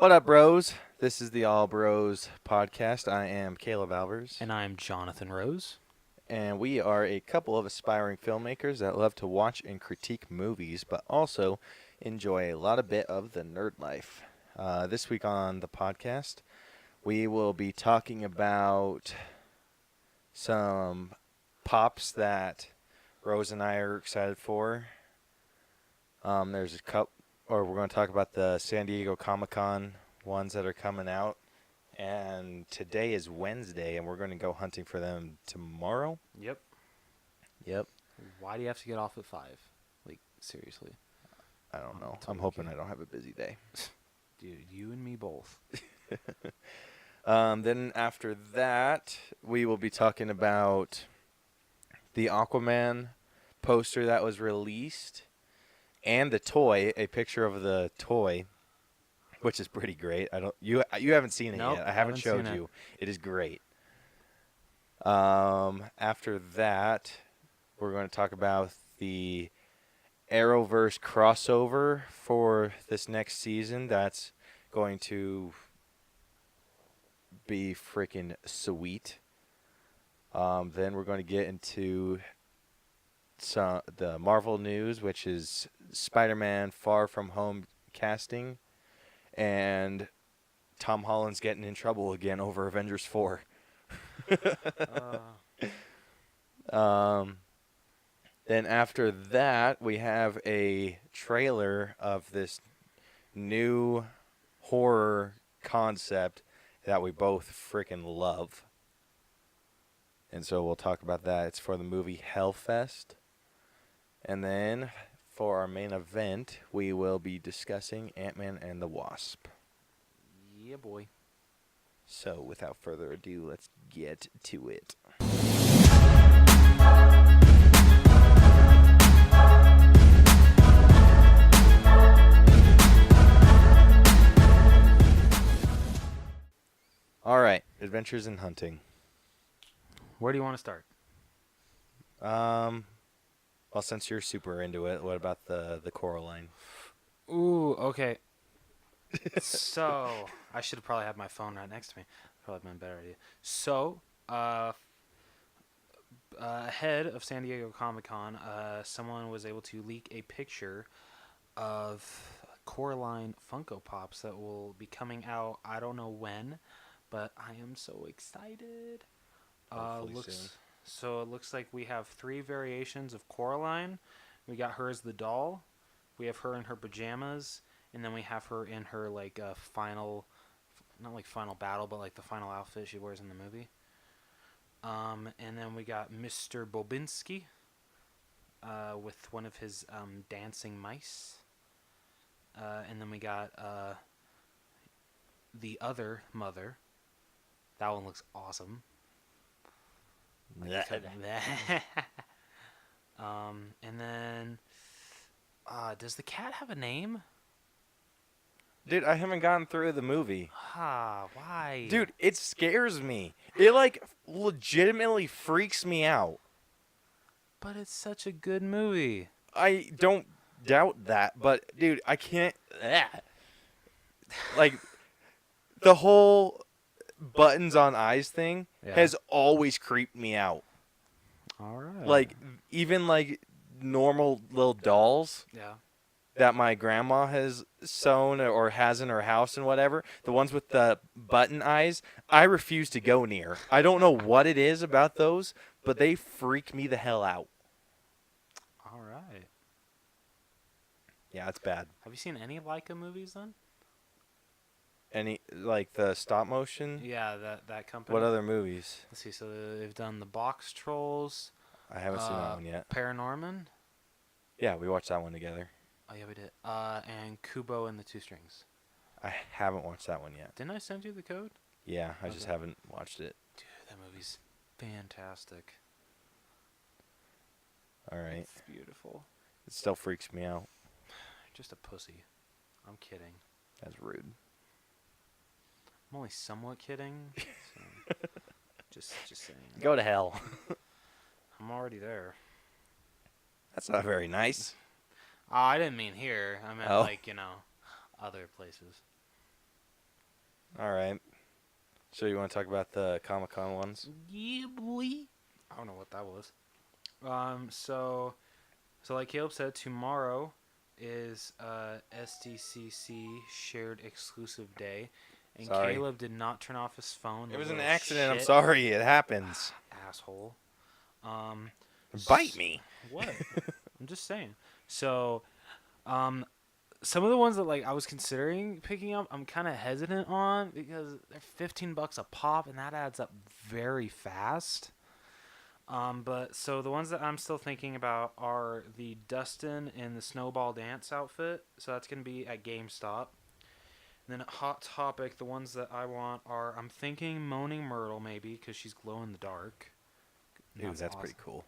What up, bros? This is the All Bros podcast. I am Caleb Alvers, And I'm Jonathan Rose. and we are a couple of aspiring filmmakers that love to watch and critique movies, but also enjoy a lot of bit of the nerd life. This week on the podcast, we will be talking about some pops that Rose and I are excited for. There's a couple, or we're going to talk about the San Diego Comic-Con ones that are coming out. And today is Wednesday, and we're going to go hunting for them tomorrow. Yep. Yep. Why do you have to get off at 5? Like, seriously. I don't know. Until I'm we hoping can- I don't have a busy day. Dude, you and me both. Then after that, we will be talking about the Aquaman poster that was released and the toy, a picture of the toy, which is pretty great. You haven't seen it Nope, yet. I haven't haven't showed seen it. you. It is great. After that, we're going to talk about the Arrowverse crossover for this next season. That's going to be freaking sweet. Then we're going to get into the Marvel news, which is Spiderman Far From Home casting, and Tom Holland's getting in trouble again over Avengers 4. Then after that, we have a trailer of this new horror concept that we both freaking love. And so we'll talk about that. It's for the movie Hellfest. And then for our main event, we will be discussing Ant-Man and the Wasp. Yeah, boy. So without further ado, let's get to it. All right, adventures in hunting. Where do you want to start? Well, since you're super into it, what about the Coraline? Ooh, okay. So, I should have probably had my phone right next to me. Probably been a better idea. So, ahead of San Diego Comic-Con, someone was able to leak a picture of Coraline Funko Pops that will be coming out. I don't know when, but I am so excited. Hopefully soon. So it looks like we have 3 variations of Coraline. We got her as the doll. We have her in her pajamas, and then we have her in her like final, not like final battle, but like the final outfit she wears in the movie. And then we got Mr. Bobinski with one of his dancing mice. And then we got the other mother. That one looks awesome. And then, does the cat have a name? Dude, I haven't gotten through the movie. Why? Dude, it scares me. It, like, legitimately freaks me out. But it's such a good movie. I don't doubt that, but, dude, I can't... Like, the whole buttons on eyes thing has always creeped me out. All right. Like, even, like, normal little dolls Yeah. that my grandma has sewn or has in her house and whatever, the ones with the button eyes, I refuse to go near. I don't know what it is about those, but they freak me the hell out. All right. Yeah, it's bad. Have you seen any Leica movies then? Any, like, the stop motion? Yeah, that company. What other movies? Let's see. So they've done the Box Trolls. I haven't seen that one yet. Paranorman. Yeah, we watched that one together. Oh yeah, we did. And Kubo and the Two Strings. I haven't watched that one yet. Didn't I send you the code? Yeah, I just Okay. haven't watched it. Dude, that movie's fantastic. All right. It's beautiful. It still freaks me out. Just a pussy. I'm kidding. That's rude. I'm only somewhat kidding. So just saying. Go to hell. I'm already there. That's not very nice. Oh, I didn't mean here. I meant Oh. like, other places. All right. So you want to talk about the Comic-Con ones? Yeah, boy. I don't know what that was. So like Caleb said, tomorrow is SDCC shared exclusive day, and Sorry. Caleb did not turn off his phone. It The was an little accident. I'm shit. sorry. It happens. Asshole. Bite me. What? I'm just saying. So, um, some of the ones that like I was considering picking up, I'm kind of hesitant on because they're $15 a pop, and that adds up very fast. But so the ones that I'm still thinking about are the Dustin and the Snowball Dance outfit. So that's gonna be at GameStop. And then at Hot Topic, the ones that I want are I'm thinking Moaning Myrtle maybe because she's glow in the dark. Ooh, that's awesome. pretty cool.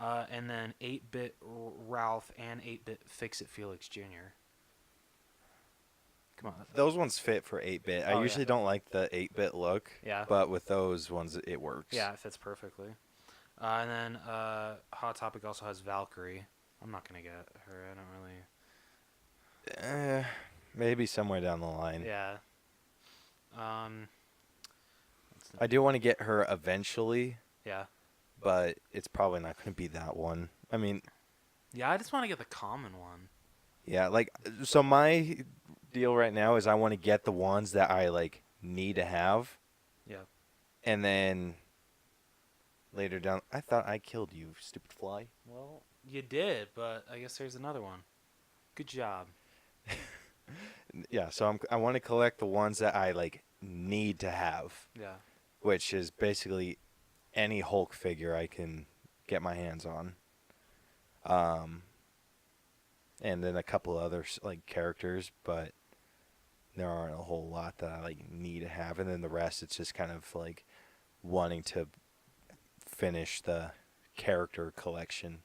And then 8-Bit Ralph and 8-Bit Fix It Felix Jr. Come on. Those ones fit for 8-bit. I Oh, usually yeah. don't like the 8-bit look, Yeah. but with those ones, it works. Yeah, it fits perfectly. And then Hot Topic also has Valkyrie. I'm not gonna get her. I don't really. Maybe somewhere down the line. Yeah. I do want to get her eventually, Yeah. but it's probably not going to be that one. I mean, Yeah, I just want to get the common one. yeah, like, so my deal right now is I want to get the ones that I, like, need to have. Yeah. And then later down, I thought I killed you, stupid fly. Well, you did, but I guess there's another one. Good job. Yeah, so I want to collect the ones that I, like, need to have, Yeah. which is basically any Hulk figure I can get my hands on. And then a couple other, like, characters, but there aren't a whole lot that I, like, need to have. And then the rest, it's just kind of, like, wanting to finish the character collection.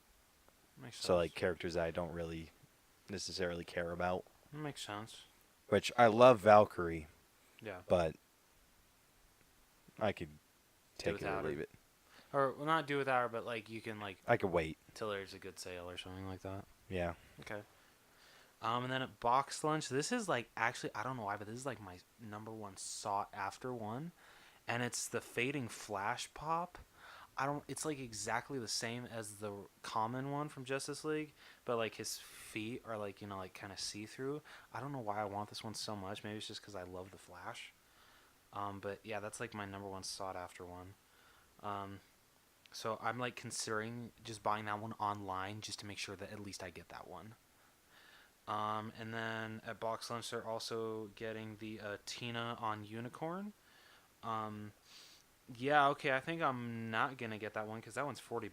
Makes sense. So, like, characters that I don't really necessarily care about. Makes sense. Which, I love Valkyrie, Yeah. but I could take it or without her. leave it. Or, well, not do without her, but, like, you can, like, I could wait. till there's a good sale or something like that. Yeah. Okay. And then at Box Lunch, this is, like, actually, I don't know why, but this is, like, my number one sought-after one. And it's the Fading Flash Pop. It's, like, exactly the same as the common one from Justice League, but, like, his feet are, like, you know, like, kind of see-through. I don't know why I want this one so much. Maybe it's just because I love the Flash. But, yeah, that's, like, my number one sought-after one. So I'm, like, considering just buying that one online just to make sure that at least I get that one. And then at Box Lunch, they're also getting the Tina on Unicorn. Yeah, okay, I think I'm not going to get that one because that one's $40.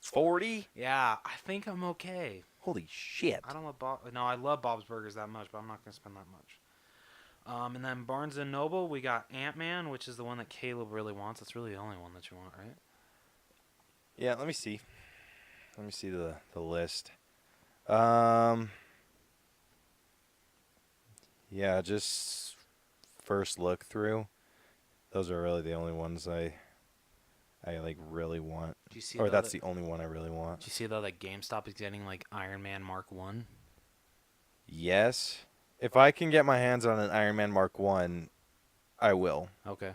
40? Yeah, I think I'm okay. Holy shit. I don't love No, I love Bob's Burgers that much, but I'm not going to spend that much. And then Barnes & Noble, we got Ant-Man, which is the one that Caleb really wants. That's really the only one that you want, right? Yeah, let me see. Let me see the list. Yeah, just first look through. Those are really the only ones I like really want. Do you see Or that's the only one I really want. Do you see though that GameStop is getting like Iron Man Mark 1? Yes. If I can get my hands on an Iron Man Mark 1, I will. Okay.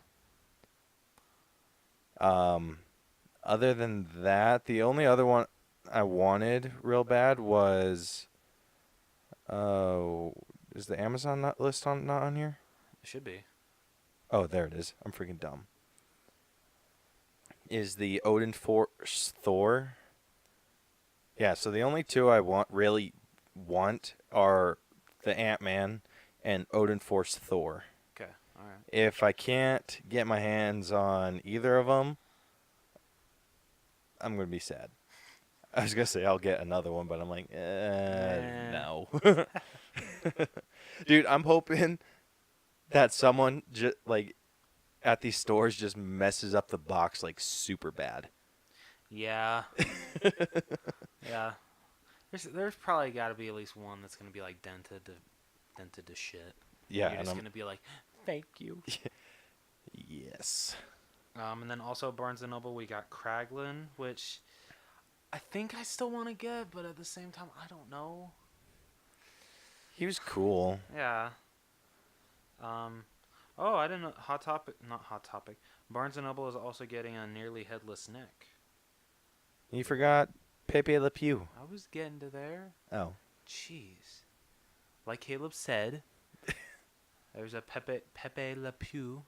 Other than that, the only other one I wanted real bad was is the Amazon list not on here? It should be. Oh, there it is. I'm freaking dumb. Is the Odin Force Thor? Yeah, so the only two I really want are the Ant-Man and Odin Force Thor. Okay. All right. If I can't get my hands on either of them, I'm going to be sad. I was going to say I'll get another one, but I'm like, no. Dude, I'm hoping that someone just like at these stores just messes up the box like super bad. Yeah. Yeah. There's probably got to be at least one that's going to be like dented to shit. Yeah, You're and just I'm going to be like, "Thank you." yes. And then also Barnes & Noble, we got Kraglin, which I think I still want to get, but at the same time, I don't know. He was cool. Yeah. Oh, I didn't know. Hot Topic, not Hot Topic. Barnes & Noble is also getting a nearly headless Nick. You forgot Pepe Le Pew. I was getting to there. Oh. Jeez. Like Caleb said, there's a Pepe Le Pew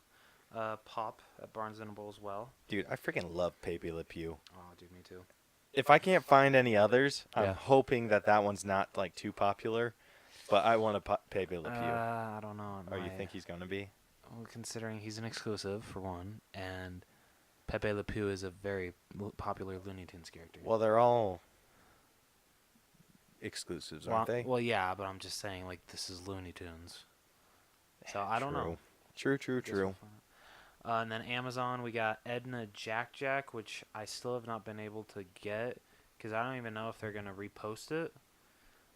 pop at Barnes & Noble as well. Dude, I freaking love Pepe Le Pew. Oh, dude, me too. If I can't find any others, I'm Yeah. hoping that one's not like too popular. But I want a Pepe Le Pew. I don't know. Or you think he's going to be? Well, considering he's an exclusive, for one, and Pepe Le Pew is a very popular Looney Tunes character. Well, they're all exclusives, aren't they? Well, yeah, but I'm just saying, like, this is Looney Tunes. So I don't know. True. And then Amazon, we got Edna Jack Jack, which I still have not been able to get because I don't even know if they're going to repost it.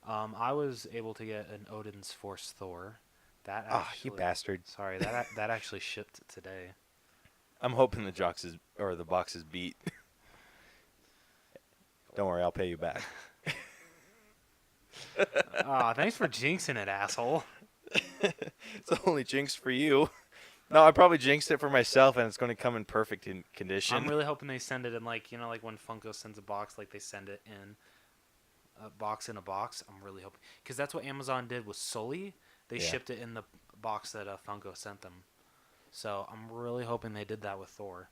I was able to get an Odin's Force Thor. That actually, you bastard. Sorry, that actually shipped today. I'm hoping the box is beat. Don't worry, I'll pay you back. Thanks for jinxing it, asshole. It's only jinx for you. No, I probably jinxed it for myself, and it's going to come in perfect condition. I'm really hoping they send it in, like, you know, like when Funko sends a box, like they send it in a box. I'm really hoping, because that's what Amazon did with Sully. They shipped it in the box that Funko sent them. So I'm really hoping they did that with Thor.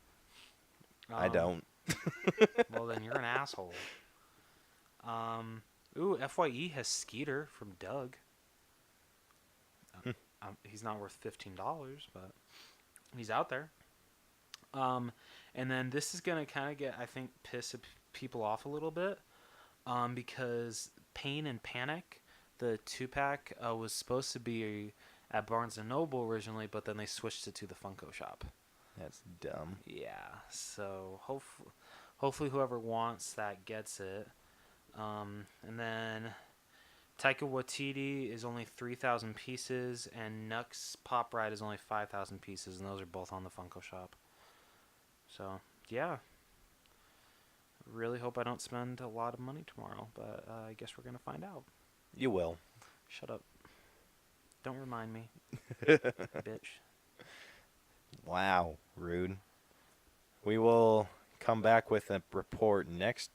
I don't. Well, then you're an asshole. FYE has Skeeter from Doug. He's not worth $15, but he's out there. And then this is going to kind of get, I think, piss people off a little bit. Because Pain and Panic, the 2-pack, was supposed to be at Barnes & Noble originally, but then they switched it to the Funko shop. That's dumb. Yeah, so hopefully whoever wants that gets it. And then Taika Waititi is only 3,000 pieces, and Nux Pop Ride is only 5,000 pieces, and those are both on the Funko shop. So, yeah. Really hope I don't spend a lot of money tomorrow, but I guess we're going to find out. You will. Shut up. Don't remind me. Bitch. Wow, rude. We will come back with a report next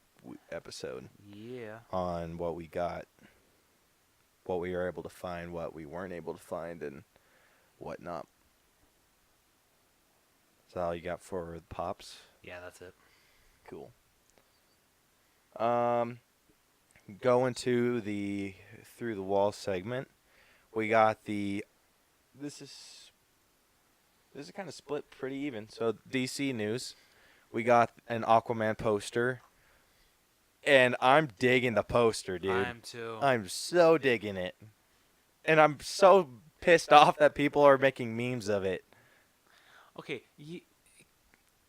episode. Yeah. On what we got, what we were able to find, what we weren't able to find, and whatnot. Is that all you got for the pops? Yeah, that's it. Cool. Going to the through the wall segment, we got this is kind of split pretty even. So DC news, we got an Aquaman poster, and I'm digging the poster, dude. I am too. I'm so digging it, and I'm so pissed off that people are making memes of it. Okay,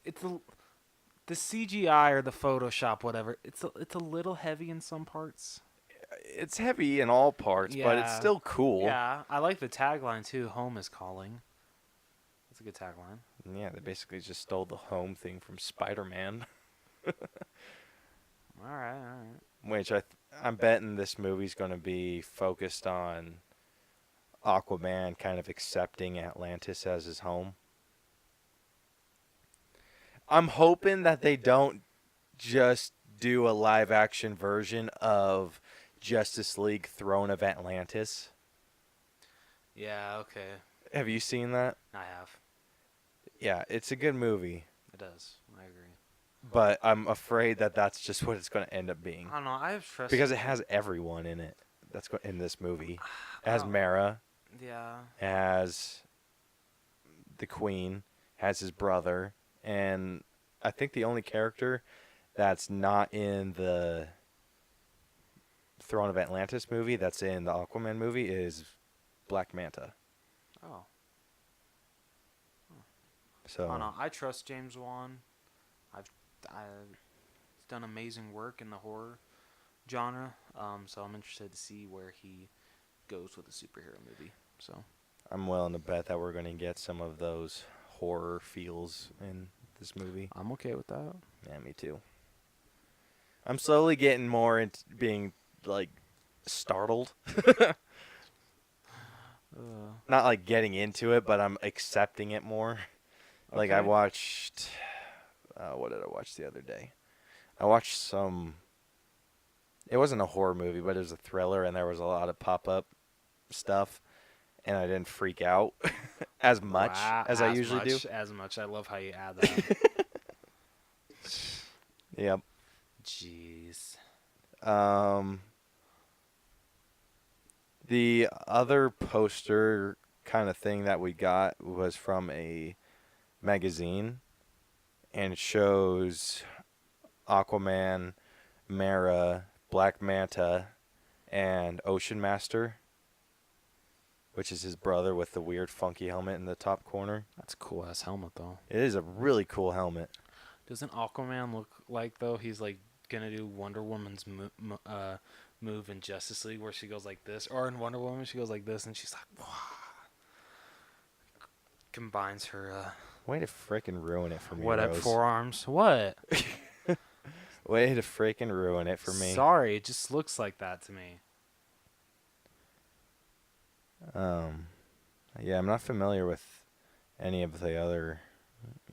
it's the CGI or the Photoshop, whatever. It's a little heavy in some parts. It's heavy in all parts, but it's still cool. Yeah, I like the tagline too. Home is calling. That's a good tagline. Yeah, they basically just stole the home thing from Spiderman. All right. Which I'm betting this movie's going to be focused on Aquaman kind of accepting Atlantis as his home. I'm hoping that they don't just do a live action version of Justice League Throne of Atlantis. Yeah, okay. Have you seen that? I have. Yeah, it's a good movie. It does. I agree. But I'm afraid that that's just what it's going to end up being. I don't know. I have trust. Because it has everyone in it. That's in this movie. It has Mara. Yeah. It has the Queen. Has his brother. And I think the only character that's not in the Throne of Atlantis movie that's in the Aquaman movie is Black Manta. Oh. So I don't know. I trust James Wan. He's done amazing work in the horror genre. So I'm interested to see where he goes with a superhero movie. So I'm willing to bet that we're going to get some of those horror feels in this movie. I'm okay with that. Yeah, me too. I'm slowly getting more into being, like, startled. not like getting into it, but I'm accepting it more. Like I Okay. watched, what did I watch the other day? I watched some. It wasn't a horror movie, but it was a thriller, and there was a lot of pop-up stuff, and I didn't freak out as much Wow. as I usually do. As much. I love how you add that. Yep. Jeez. Um, the other poster kind of thing that we got was from a magazine, and it shows Aquaman, Mara, Black Manta, and Ocean Master, which is his brother with the weird funky helmet in the top corner. That's a cool ass helmet though. It is a really cool helmet. Doesn't Aquaman look like though he's like gonna do Wonder Woman's move in Justice League where she goes like this, or in Wonder Woman she goes like this, and she's like, wow. Combines her Way to frickin' ruin it for me, what Rose. forearms? What? Way to frickin' ruin it for me. Sorry, it just looks like that to me. Yeah, I'm not familiar with any of the other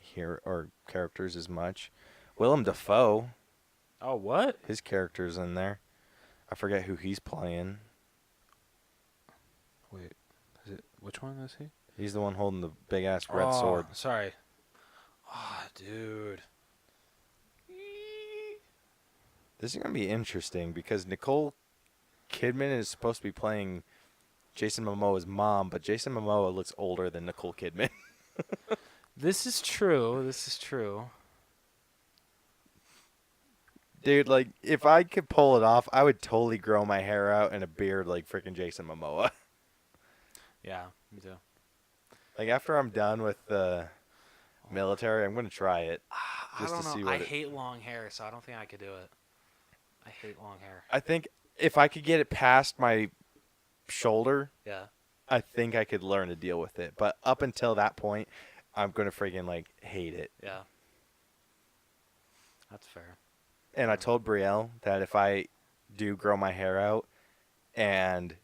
here or characters as much. Willem Dafoe, Oh, what? his character's in there. I forget who he's playing. Wait, which one is he? He's the one holding the big ass red sword. Sorry. Oh, dude. This is gonna be interesting because Nicole Kidman is supposed to be playing Jason Momoa's mom, but Jason Momoa looks older than Nicole Kidman. This is true. This is true. Dude, like, if I could pull it off, I would totally grow my hair out and a beard like freaking Jason Momoa. Yeah, me too. Like, after I'm done with the military, I'm going to try it. I Just don't to know. see I what it... hate long hair, so I don't think I could do it. I hate long hair. I think if I could get it past my shoulder, Yeah. I think I could learn to deal with it. But up until that point, I'm going to freaking, like, hate it. Yeah. That's fair. And I told Brielle that if I do grow my hair out and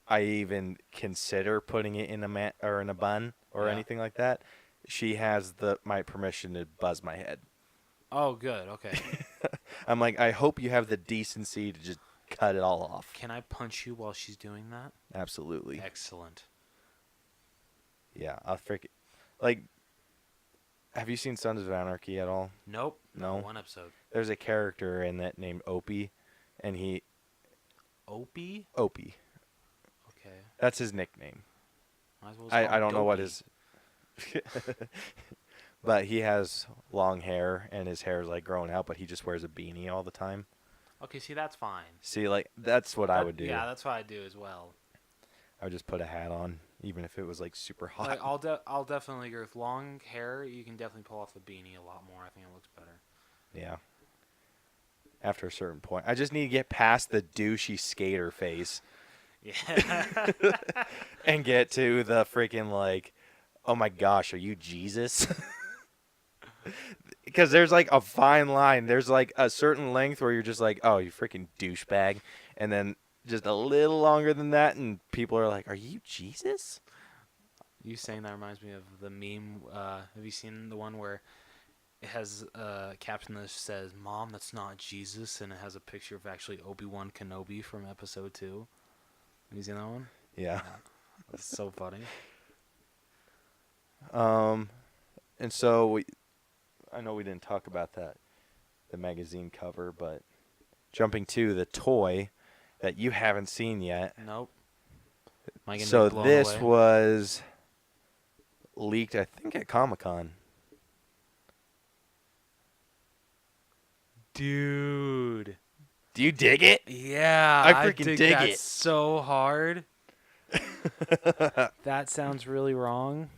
I even consider putting it in a bun or Yeah. anything like that, she has my permission to buzz my head. Oh, good. Okay. I'm like, I hope you have the decency to just cut it all off. Can I punch you while she's doing that? Absolutely. Excellent. Yeah, I'll freaking... Like, have you seen Sons of Anarchy at all? Nope. No? Not one episode. There's a character in that named Opie, and Opie? Opie. Okay. That's his nickname. Might as well just call I him don't know what Dopey. his... But he has long hair, and his hair is, like, growing out, but he just wears a beanie all the time. Okay, see, that's fine. See, like, that's what I would do. Yeah, that's what I do as well. I would just put a hat on, even if it was, like, super hot. Like, I'll definitely agree with long hair. You can definitely pull off the beanie a lot more. I think it looks better. Yeah. After a certain point. I just need to get past the douchey skater face Yeah. and get to the freaking, like, oh my gosh, are you Jesus? Because there's, like, a fine line. There's, like, a certain length where you're just like, oh, you freaking douchebag. And then just a little longer than that, and people are like, are you Jesus? You saying that reminds me of the meme. Have you seen the one where it has a caption that says, "Mom, that's not Jesus," and it has a picture of actually Obi-Wan Kenobi from Episode 2? Have you seen that one? Yeah. That's so funny. And so I know we didn't talk about the magazine cover, but jumping to the toy that you haven't seen yet. Nope. Am I gonna So be blown this away? was leaked, I think, at Comic-Con. Dude. Do you dig it? Yeah, I freaking dig dig that it. so hard. That sounds really wrong.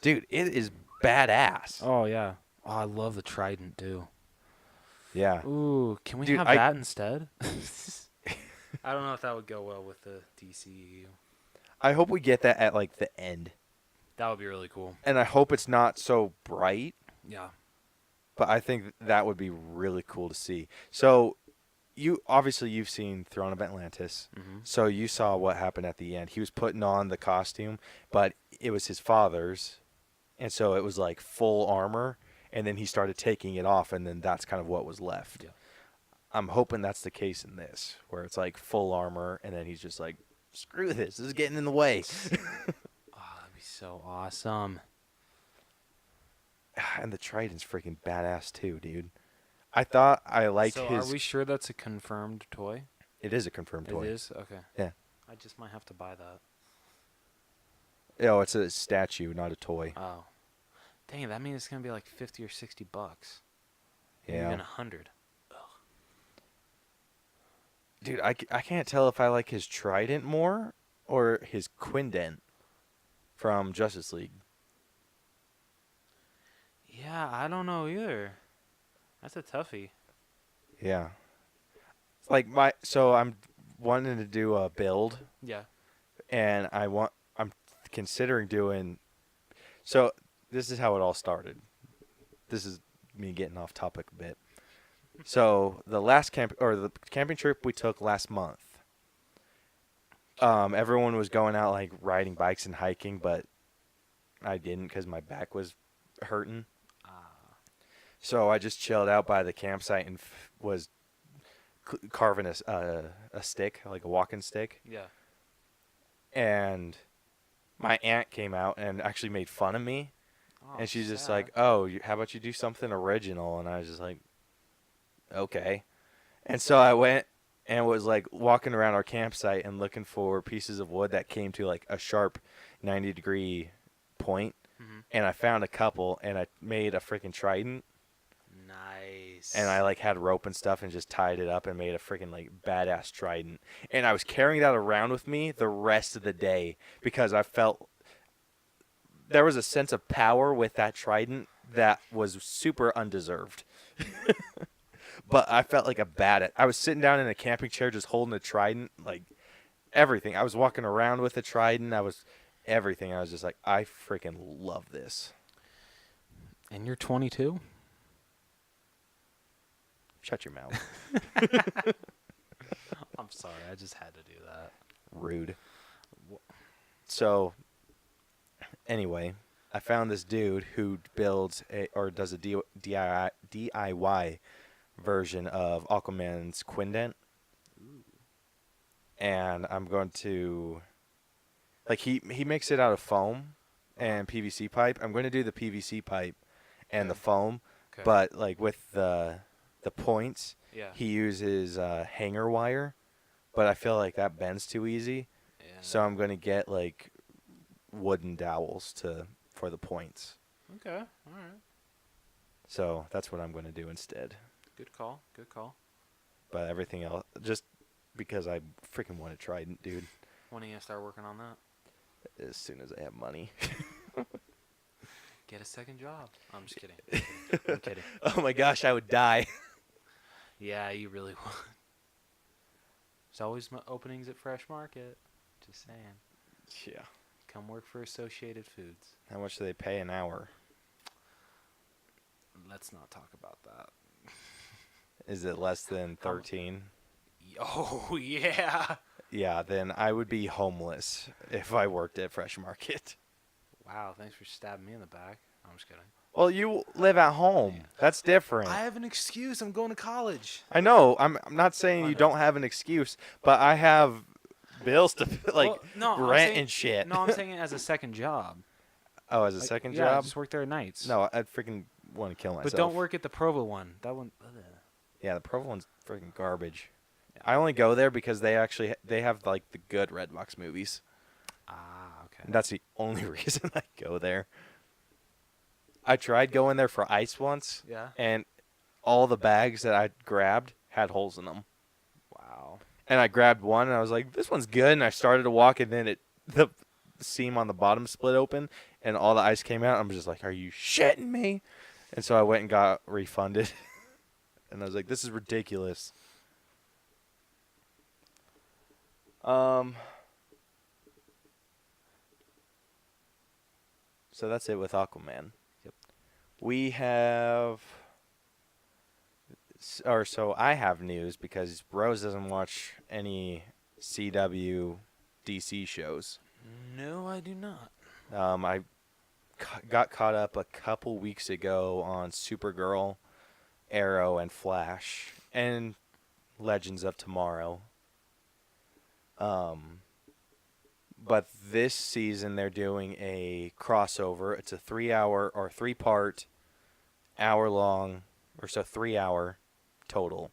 Dude, it is badass. Oh yeah. Oh, I love the trident too. Yeah. Ooh, can we Dude, have that instead? I don't know if that would go well with the DCEU. I hope we get that at, like, the end. That would be really cool. And I hope it's not so bright, Yeah. but I think that would be really cool to see. So you've seen Throne of Atlantis, Mm-hmm. so you saw what happened at the end. He was putting on the costume, but it was his father's, and so it was like full armor, and then he started taking it off, and then that's kind of what was left. Yeah. I'm hoping that's the case in this, where it's like full armor, and then he's just like, screw this is getting in the way. Oh, that'd be so awesome. And the Trident's freaking badass too, dude. I thought I liked So his. are we sure that's a confirmed toy? It is a confirmed toy. It is? Okay. Yeah. I just might have to buy that. Oh, it's a statue, not a toy. Oh. Dang, that means it's going to be like 50 or 60 bucks. Yeah. Even 100. Dude, I can't tell if I like his Trident more or his Quindent from Justice League. Yeah, I don't know either. That's a toughie. Yeah. Like so I'm wanting to do a build, Yeah. and I'm considering doing. So this is how it all started. This is me getting off topic a bit. So the camping trip we took last month. Everyone was going out like riding bikes and hiking, but I didn't because my back was hurting. So I just chilled out by the campsite and was carving a stick, like a walking stick. Yeah. And my aunt came out and actually made fun of me. Oh, And she's just sad. like, "Oh, how about you do something original?" And I was just like, "Okay." And so I went and was like walking around our campsite and looking for pieces of wood that came to like a sharp 90-degree point. Mm-hmm. And I found a couple, and I made a freaking trident. Nice. And I like had rope and stuff and just tied it up and made a freaking like badass trident. And I was carrying that around with me the rest of the day because I felt there was a sense of power with that trident that was super undeserved. But I felt like a badass. I was sitting down in a camping chair just holding a trident, like everything. I was walking around with a trident. I was everything. I was just like, I freaking love this. And you're 22? Shut your mouth. I'm sorry. I just had to do that. Rude. So, anyway, I found this dude who builds does a DIY version of Aquaman's Quindent. And I'm going to like he makes it out of foam and PVC pipe. I'm going to do the PVC pipe and the foam, Okay. but like with the points, Yeah. he uses hanger wire, but I feel like that bends too easy. Yeah. So I'm going to get like wooden dowels for the points. Okay. All right. So that's what I'm going to do instead. Good call. Good call. But everything else, just because I freaking want a trident, dude. When are you going to start working on that? As soon as I have money. Get a second job. I'm just kidding. I'm kidding. Oh my gosh, I would die. Yeah, you really would. There's always openings at Fresh Market. Just saying. Yeah. Come work for Associated Foods. How much do they pay an hour? Let's not talk about that. Is it less than 13? Oh, yeah. Yeah, then I would be homeless if I worked at Fresh Market. Wow, thanks for stabbing me in the back. I'm just kidding. Well, you live at home. That's different. I have an excuse. I'm going to college. I know. I'm not saying you don't have an excuse, but I have bills to like Well, no, I'm rent saying- and shit. No, I'm saying it as a second job. Oh, as a Like, second yeah, job? just work there at nights. No, I'd freaking want to kill myself. But don't work at the Provo one. That one. Yeah, the Provo one's freaking garbage. I only go there because they have like the good Redbox movies. Ah, okay. And that's the only reason I go there. I tried going there for ice once, Yeah. and all the bags that I grabbed had holes in them. Wow. And I grabbed one, and I was like, "This one's good." And I started to walk, and then the seam on the bottom split open, and all the ice came out. I'm just like, "Are you shitting me?" And so I went and got refunded, and I was like, "This is ridiculous." So that's it with Aquaman. Yep. We have So I have news because Rose doesn't watch any CW DC shows. No, I do not. I got caught up a couple weeks ago on Supergirl, Arrow, and Flash, and Legends of Tomorrow. But this season they're doing a crossover. It's a 3-hour or 3-part, hour-long, or so 3-hour total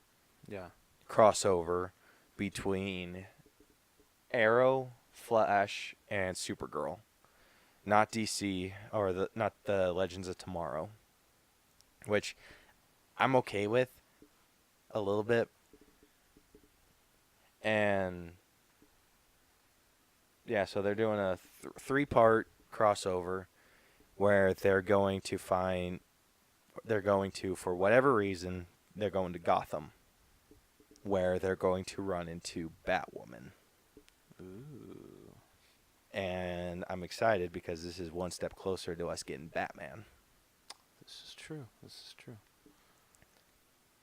Yeah. crossover between Arrow, Flash, and Supergirl. Not DC or not the Legends of Tomorrow, which I'm okay with a little bit. And yeah, so they're doing a 3-part crossover where they're going to, for whatever reason, they're going to Gotham, where they're going to run into Batwoman. Ooh. And I'm excited because this is one step closer to us getting Batman. This is true. This is true.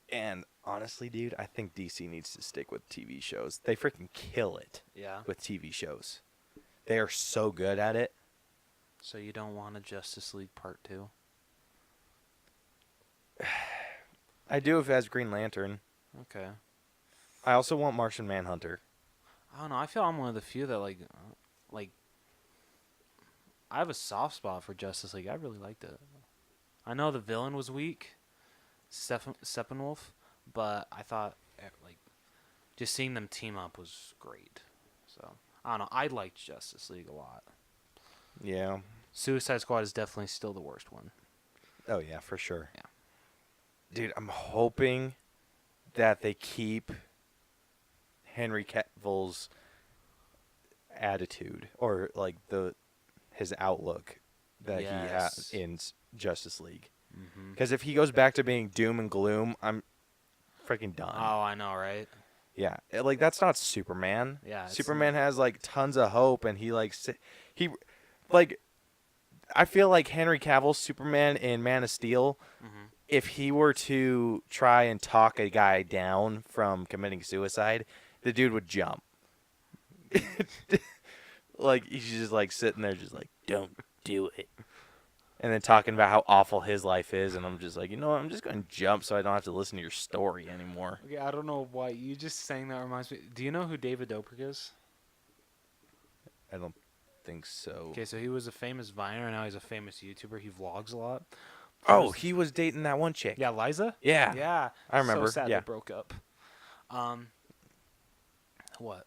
And honestly, dude, I think DC needs to stick with TV shows. They freaking kill it Yeah. with TV shows. They are so good at it. So you don't want a Justice League Part 2? I do if it has Green Lantern. Okay. I also want Martian Manhunter. I don't know. I feel I'm one of the few that like I have a soft spot for Justice League. I really liked it. I know the villain was weak, Steppenwolf, but I thought like just seeing them team up was great. So I don't know. I liked Justice League a lot. Yeah. Suicide Squad is definitely still the worst one. Oh, yeah, for sure. Yeah. Dude, I'm hoping that they keep Henry Cavill's attitude or like his outlook that he has in Justice League. Because if he goes back to being doom and gloom, I'm freaking done. Oh, I know, right? Yeah, like that's not Superman. Yeah, it's Superman not. has like tons of hope, and he I feel like Henry Cavill's Superman in Man of Steel. Mm-hmm. If he were to try and talk a guy down from committing suicide, the dude would jump. Like he's just like sitting there, just like don't do it, and then talking about how awful his life is, and I'm just like, you know what? I'm just going to jump so I don't have to listen to your story anymore. Okay, I don't know why you just saying that reminds me. Do you know who David Dobrik is? I don't think so. Okay, so he was a famous Viner, and now he's a famous YouTuber. He vlogs a lot. Oh, he was dating that one chick. Yeah, Liza? Yeah. Yeah. I remember. So sad Yeah. they broke up. What?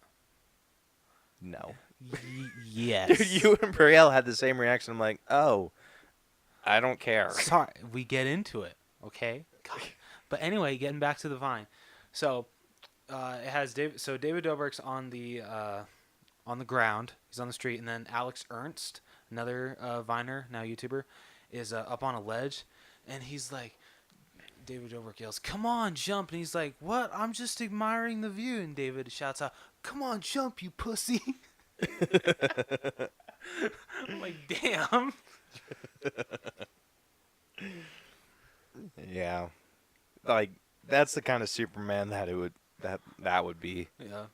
No. Yes. Dude, you and Brielle had the same reaction. I'm like, oh, I don't care. Sorry, we get into it, okay? God. But anyway, getting back to the Vine. So, it has David. So David Dobrik's on the ground. He's on the street, and then Alex Ernst, another Viner, now YouTuber, is up on a ledge, and he's like, David Dobrik yells, "Come on, jump!" And he's like, "What? I'm just admiring the view." And David shouts out, "Come on, jump, you pussy!" I'm like, damn. Yeah, like that's the kind of Superman that that would be. Yeah.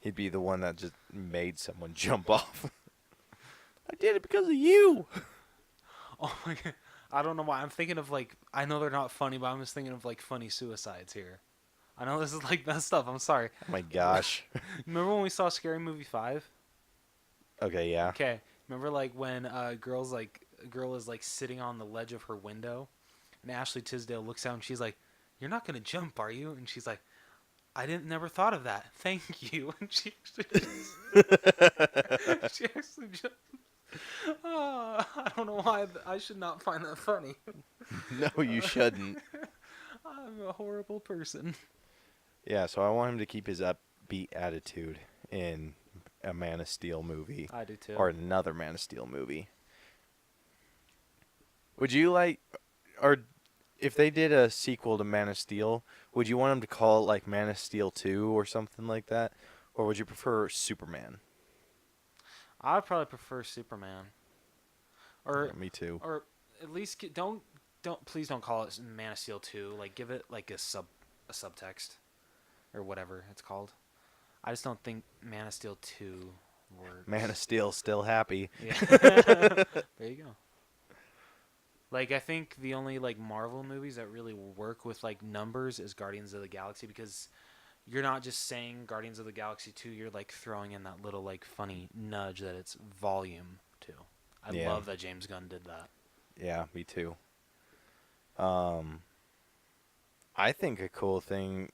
He'd be the one that just made someone jump off. I did it because of you. Oh my god. I don't know why. I'm thinking of like, I know they're not funny, but I'm just thinking of like funny suicides here. I know this is like messed up. I'm sorry. Oh my gosh. Remember when we saw Scary Movie 5? Okay, yeah. Okay. Remember like when a girl is like sitting on the ledge of her window, and Ashley Tisdale looks out and she's like, "You're not gonna jump, are you?" And she's like, never thought of that. Thank you." And she actually jumped. I don't know why I should not find that funny. No, you shouldn't. I'm a horrible person. Yeah, so I want him to keep his upbeat attitude in a Man of Steel movie. I do too. Or another Man of Steel movie. Would you like, or if they did a sequel to Man of Steel, would you want them to call it like Man of Steel 2 or something like that? Or would you prefer Superman? I'd probably prefer Superman. Or Yeah, me too. Or at least please don't call it Man of Steel 2. Like give it like a a subtext or whatever it's called. I just don't think Man of Steel 2 works. Man of Steel still happy. Yeah. There you go. Like, I think the only, like, Marvel movies that really work with, like, numbers is Guardians of the Galaxy, because you're not just saying Guardians of the Galaxy 2, you're, like, throwing in that little, like, funny nudge that it's volume 2. I love that James Gunn did that. Yeah, me too. I think a cool thing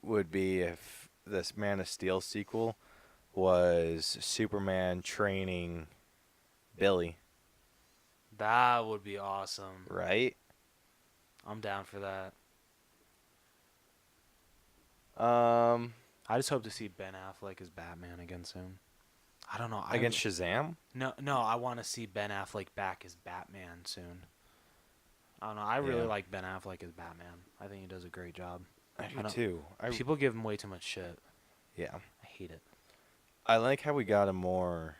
would be if this Man of Steel sequel was Superman training Billy, That would be awesome. right? I'm down for that. I I just hope to see Ben Affleck as Batman again soon. I don't know. against Shazam? No, I want to see Ben Affleck back as Batman soon. I don't know. I really Yeah. like Ben Affleck as Batman. I think he does a great job. I do don't- too. People give him way too much shit. Yeah. I hate it. I like how we got a more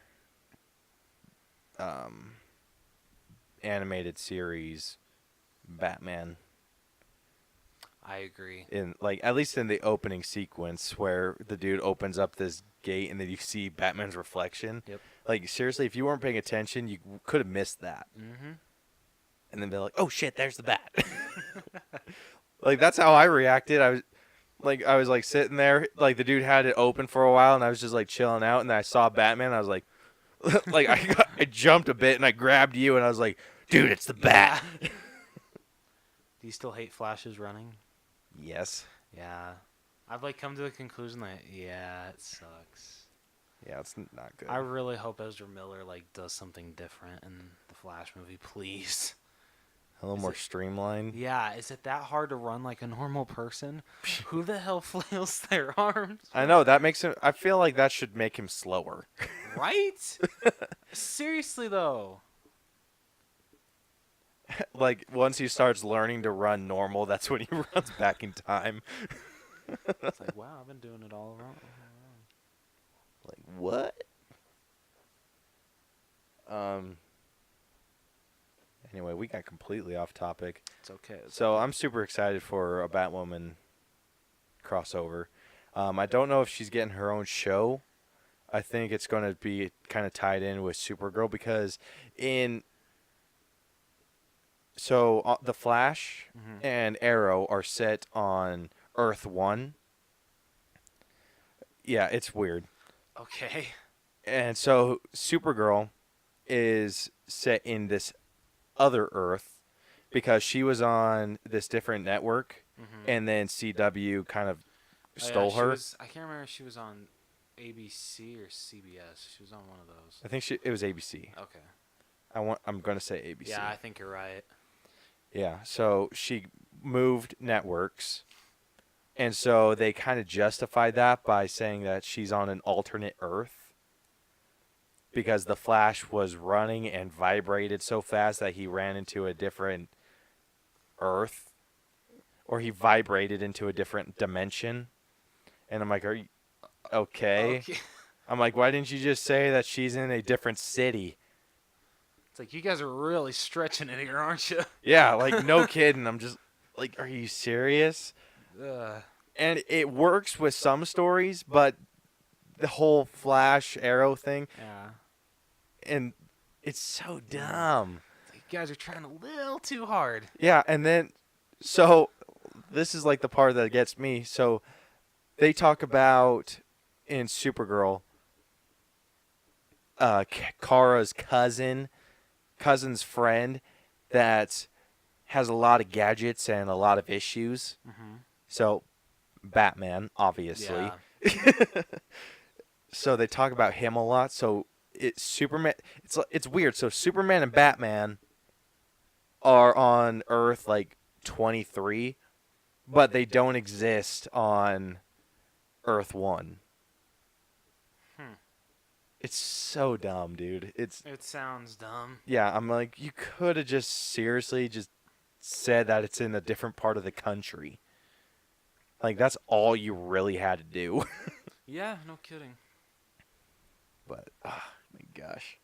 animated series Batman I agree. in, like, at least in the opening sequence where the dude opens up this gate and then you see Batman's reflection. Yep. Like, seriously, if you weren't paying attention, you could have missed that. Mm-hmm. And then be like, "Oh shit, there's the bat." Like, that's how I reacted. I was like sitting there, like the dude had it open for a while and I was just like chilling out, and then I saw Batman and I was like like I jumped a bit and I grabbed you and I was like, "Dude, it's the bat." Do you still hate Flash's running? Yes. Yeah. I've like come to the conclusion that yeah, it sucks. Yeah, it's not good. I really hope Ezra Miller like does something different in the Flash movie, please. A little Is more it- streamlined. Yeah, is it that hard to run like a normal person? Who the hell flails their arms? I know that makes him. I feel like that should make him slower. Right? Seriously though. Like, once he starts learning to run normal, that's when he runs back in time. It's like, wow, I've been doing it all wrong. Like, what? Anyway, we got completely off topic. It's okay. So I'm super excited for a Batwoman crossover. I don't know if she's getting her own show. I think it's going to be kind of tied in with Supergirl because the Flash Mhm. and Arrow are set on Earth 1. Yeah, it's weird. Okay. And so Supergirl is set in this other Earth because she was on this different network, Mhm. and then CW kind of Oh, yeah, stole she her. I can't remember if she was on ABC or CBS. She was on one of those. I think it was ABC. Okay. I'm going to say ABC. Yeah, I think you're right. Yeah, so she moved networks, and so they kind of justified that by saying that she's on an alternate Earth because the Flash was running and vibrated so fast that he ran into a different Earth, or he vibrated into a different dimension. And I'm like, are you okay? I'm like, why didn't you just say that she's in a different city? It's like, you guys are really stretching it here, aren't you? Yeah, like, no kidding. I'm just like, are you serious? And it works with some stories, but the whole Flash Arrow thing, Yeah. and it's so dumb. It's like, you guys are trying a little too hard. Yeah, and then, so this is like the part that gets me. So they talk about in Supergirl, Kara's cousin's friend that has a lot of gadgets and a lot of issues. Mm-hmm. So Batman, obviously. Yeah. So they talk about him a lot. So Superman. It's weird. So Superman and Batman are on Earth like 23, but they don't exist on Earth 1. It's so dumb, dude. It sounds dumb. Yeah. I'm like, you could have just seriously just said that it's in a different part of the country. Like, that's all you really had to do. Yeah, no kidding. But, oh my gosh.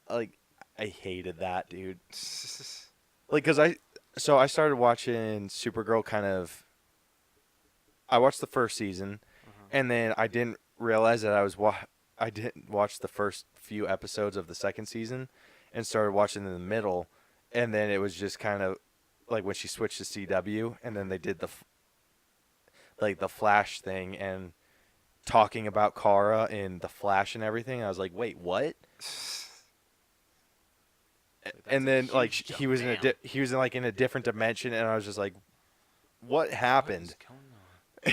Like, I hated that, dude. Like, because I started watching Supergirl kind of I watched the first season, Uh-huh. and then I didn't realize that I didn't watch the first few episodes of the second season, and started watching in the middle, and then it was just kind of like when she switched to CW, and then they did the Flash thing and talking about Kara in the Flash and everything. I was like, wait, what? That's And a then like huge he jump, was damn. he was in like in a different dimension, and I was just like, what happened? What is going on?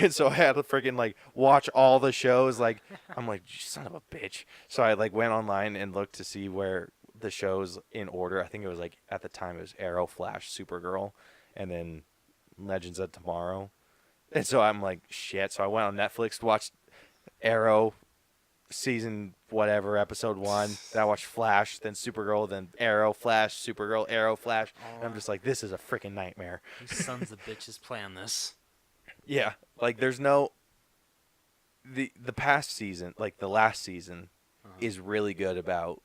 And so I had to freaking like watch all the shows. Like I'm like, "You son of a bitch." So I like went online and looked to see where the shows in order. I think it was like at the time it was Arrow, Flash, Supergirl, and then Legends of Tomorrow. And so I'm like, shit. So I went on Netflix, watched Arrow season whatever, episode 1. Then I watched Flash, then Supergirl, then Arrow, Flash, Supergirl, Arrow, Flash. And I'm just like, this is a freaking nightmare. You sons of bitches plan this. Yeah, like there's no the past season, like the last season, is really good about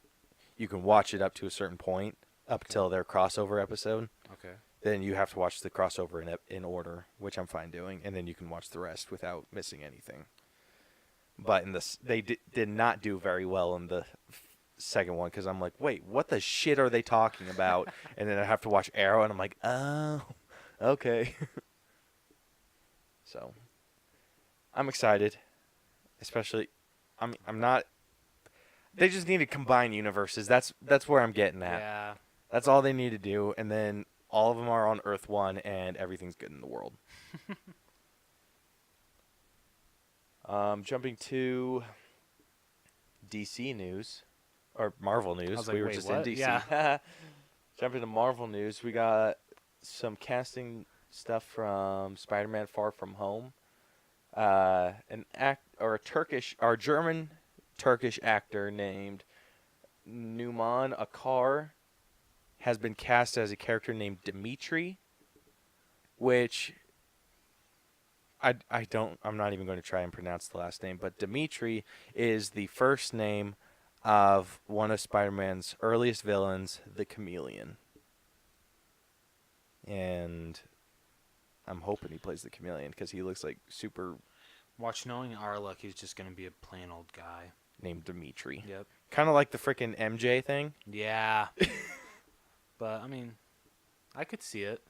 you can watch it up to a certain point up till their crossover episode. Okay. Then you have to watch the crossover in order, which I'm fine doing, and then you can watch the rest without missing anything. But in this, they did not do very well in the second one because I'm like, wait, what the shit are they talking about? And then I have to watch Arrow, and I'm like, oh, okay. So, I'm excited, especially, I'm not. They just need to combine universes. That's where I'm getting at. Yeah. That's all they need to do, and then all of them are on Earth 1, and everything's good in the world. Jumping to DC news, or Marvel news. I was like, We were wait, just what? in DC. Yeah. Jumping to Marvel news, we got some casting stuff from Spider-Man: Far From Home. A German Turkish actor named Numan Akar has been cast as a character named Dimitri, which I'm not even going to try and pronounce the last name, but Dimitri is the first name of one of Spider-Man's earliest villains, the Chameleon. And I'm hoping he plays the Chameleon because he looks like super Watch, knowing our luck, he's just going to be a plain old guy. named Dimitri. Yep. Kind of like the freaking MJ thing. Yeah. But, I mean, I could see it.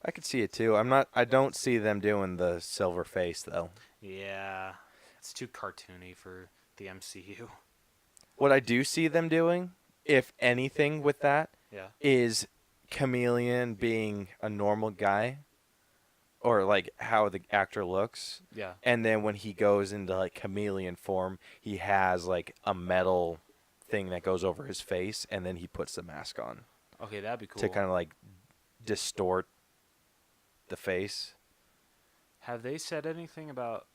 I could see it too. I don't see them doing the silver face though. Yeah. It's too cartoony for the MCU. What I do see them doing, if anything with that, Yeah. is Chameleon being a normal guy, or like how the actor looks, Yeah. and then when he goes into like chameleon form, he has like a metal thing that goes over his face, and then he puts the mask on Okay, that'd be cool. to kind of like distort the face. Have they said anything about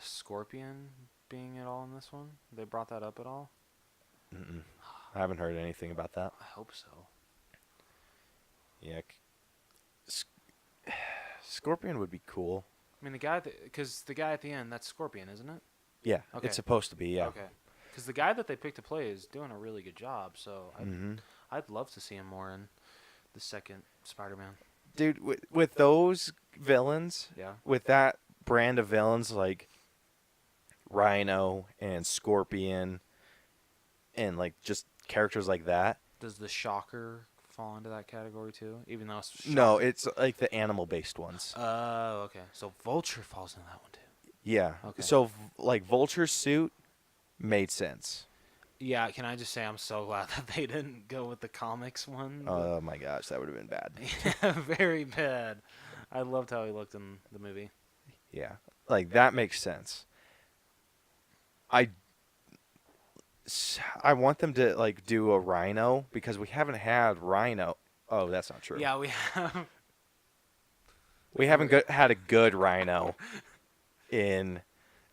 Scorpion being at all in this one? They brought that up at all? Mm-mm. I haven't heard anything about that. I hope so. Yeah, Scorpion would be cool. I mean, the guy because the guy at the end, that's Scorpion, isn't it? Yeah, Okay. it's supposed to be. Yeah. Okay. Because the guy that they picked to play is doing a really good job, so Mm-hmm. I'd love to see him more in the second Spider-Man. Dude, with those villains, Yeah. with that brand of villains like Rhino and Scorpion, and like just characters like that. Does the Shocker fall into that category too? Even though it's No, it's like the animal-based ones. Oh, okay. So Vulture falls into that one too. Yeah. Okay. So like Vulture's suit made sense. Yeah, can I just say I'm so glad that they didn't go with the comics one? Oh my gosh, that would have been bad. Yeah, very bad. I loved how he looked in the movie. Yeah. Like that makes sense. I want them to like do a Rhino because we haven't had Rhino. Oh, that's not true. Yeah, we have. We haven't had a good Rhino in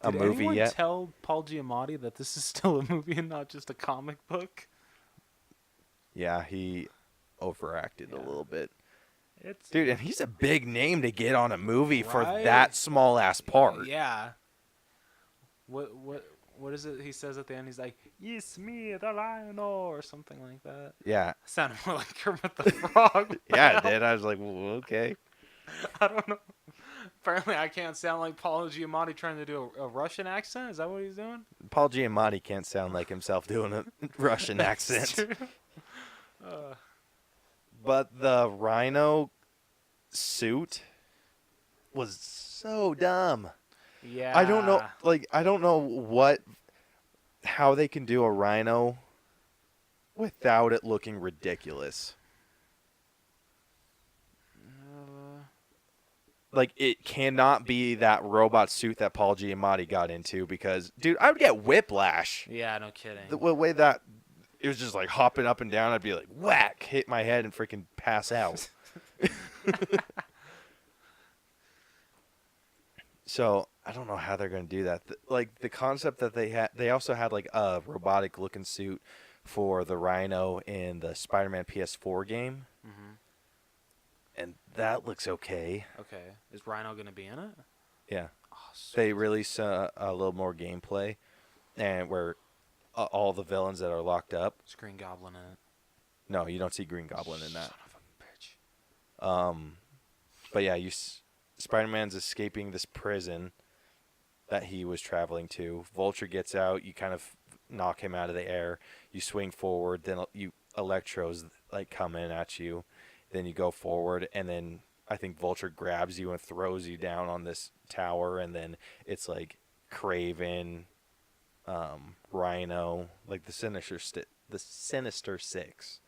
a Did movie anyone yet. tell Paul Giamatti that this is still a movie and not just a comic book? Yeah, he overacted a Yeah. little bit. It's Dude, and he's a big name to get on a movie for Right? that small ass part. Yeah. What is it he says at the end? He's like, "Yes, me, the lion," or something like that. Yeah. Sounded more like Kermit the Frog. Yeah, it did. I was like, well, okay. I don't know. Apparently, I can't sound like Paul Giamatti trying to do a Russian accent. Is that what he's doing? Paul Giamatti can't sound like himself doing a Russian That's accent. true. Uh, But the Rhino suit was so dumb. yeah. I don't know. Like, I don't know how they can do a Rhino without it looking ridiculous. Like, it cannot be that robot suit that Paul Giamatti got into because, dude, I would get whiplash. Yeah, no kidding. The way that it was just like hopping up and down, I'd be like, whack, hit my head and freaking pass out. So I don't know how they're going to do that. Like the concept that they also had like a robotic looking suit for the Rhino in the Spider-Man PS4 game, Mm-hmm. and that looks okay. Okay. Is Rhino going to be in it? Yeah, Oh, they released a little more gameplay, and where all the villains that are locked up. Is Green Goblin in it? No, you don't see Green Goblin in that. Son of a bitch. But yeah, Spider-Man's escaping this prison that he was traveling to. Vulture gets out. You kind of knock him out of the air. You swing forward. Then Electros like come in at you. Then you go forward, and then I think Vulture grabs you and throws you down on this tower. And then it's like Kraven, Rhino, like the Sinister Six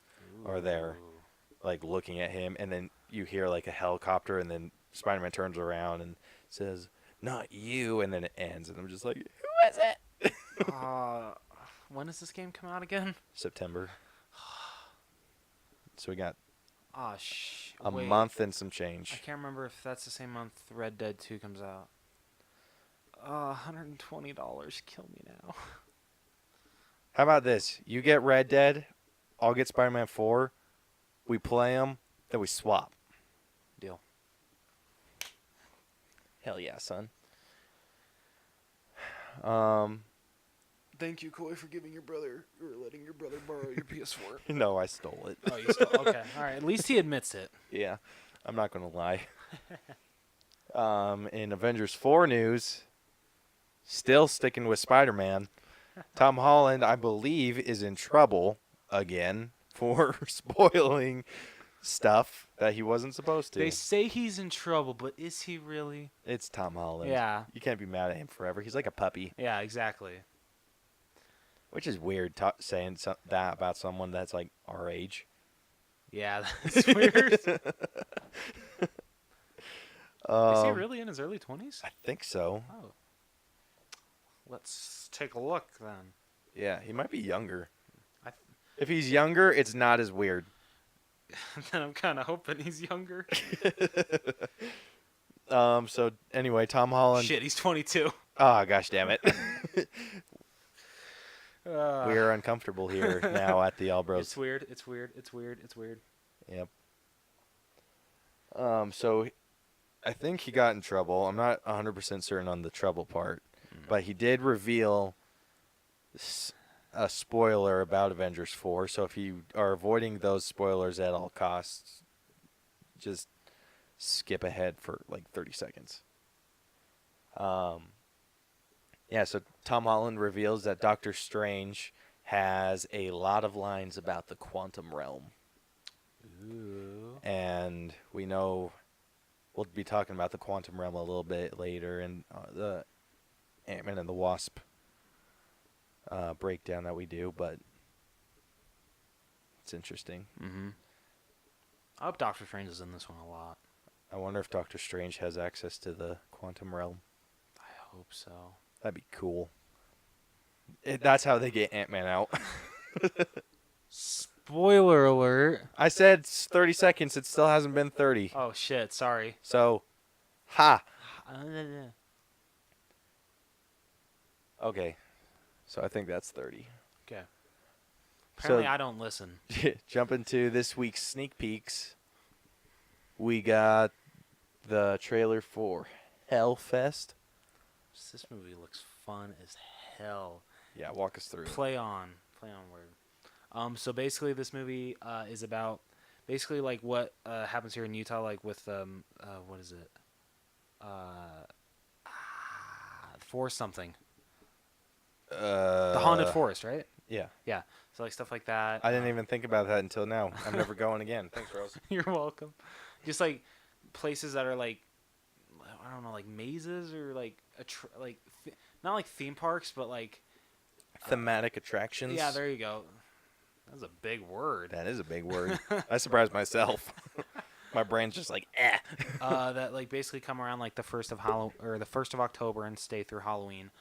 are there, Ooh. like looking at him. And then you hear like a helicopter, and then Spider-Man turns around and says, "Not you," and then it ends, and I'm just like, "Who is it?" When does this game come out again? September. So we got a Wait, month and some I change. can't remember if that's the same month Red Dead 2 comes out. $120. Kill me now. How about this? You get Red Dead, I'll get Spider-Man 4. We play them, then we swap. Deal. Hell yeah, son. Thank you, Koi, for giving your brother or letting your brother borrow your PS4. No, I stole it. Oh, you still okay? All right. At least he admits it. Yeah, I'm not gonna lie. In Avengers 4 news, still sticking with Spider-Man, Tom Holland, I believe, is in trouble again for spoiling stuff that he wasn't supposed to. They say he's in trouble, but is he really? It's Tom Holland. Yeah. You can't be mad at him forever. He's like a puppy, Yeah, exactly. which is weird saying that about someone that's like our age. Yeah, that's weird. Is he really in his early 20s? I think so. Oh. Let's take a look then. Yeah, he might be younger. I If he's younger, it's not as weird. Then I'm kind of hoping he's younger. So anyway, Tom Holland. Shit, he's 22. Oh, gosh damn it. We Uh, are uncomfortable here now at the Albros. It's weird. It's weird. It's weird. It's weird. Yep. So I think he got in trouble. I'm not 100% certain on the trouble part, but he did reveal a spoiler about Avengers 4. So if you are avoiding those spoilers at all costs, just skip ahead for like 30 seconds. Yeah, so Tom Holland reveals that Doctor Strange has a lot of lines about the quantum realm. Ooh. And we know we'll be talking about the quantum realm a little bit later in the Ant-Man and the Wasp breakdown that we do, but it's interesting. Mm-hmm. I hope Doctor Strange is in this one a lot. I wonder if Doctor Strange has access to the quantum realm. I hope so. That'd be cool. That's how they get Ant-Man out. Spoiler alert. I said 30 seconds. It still hasn't been 30. Oh, shit. Sorry. So, ha. Okay. So I think that's 30. Okay. Apparently, So- I don't listen. Jump into this week's sneak peeks. We got the trailer for Hellfest. This movie looks fun as hell. Yeah, walk us through. Play on word. So basically, this movie is about basically like what happens here in Utah, like with what is it? Forest something. The haunted forest, right? Yeah. Yeah. So like stuff like that. I didn't even think about that until now. I'm never going again. Thanks, Rose. You're welcome. Just like places that are like I don't know, like mazes or like not like theme parks, but like Thematic attractions. yeah, there you go. That's a big word. That is a big word. I surprised myself. My brain's just like, eh. That like basically come around like the first of the 1st of October and stay through Halloween.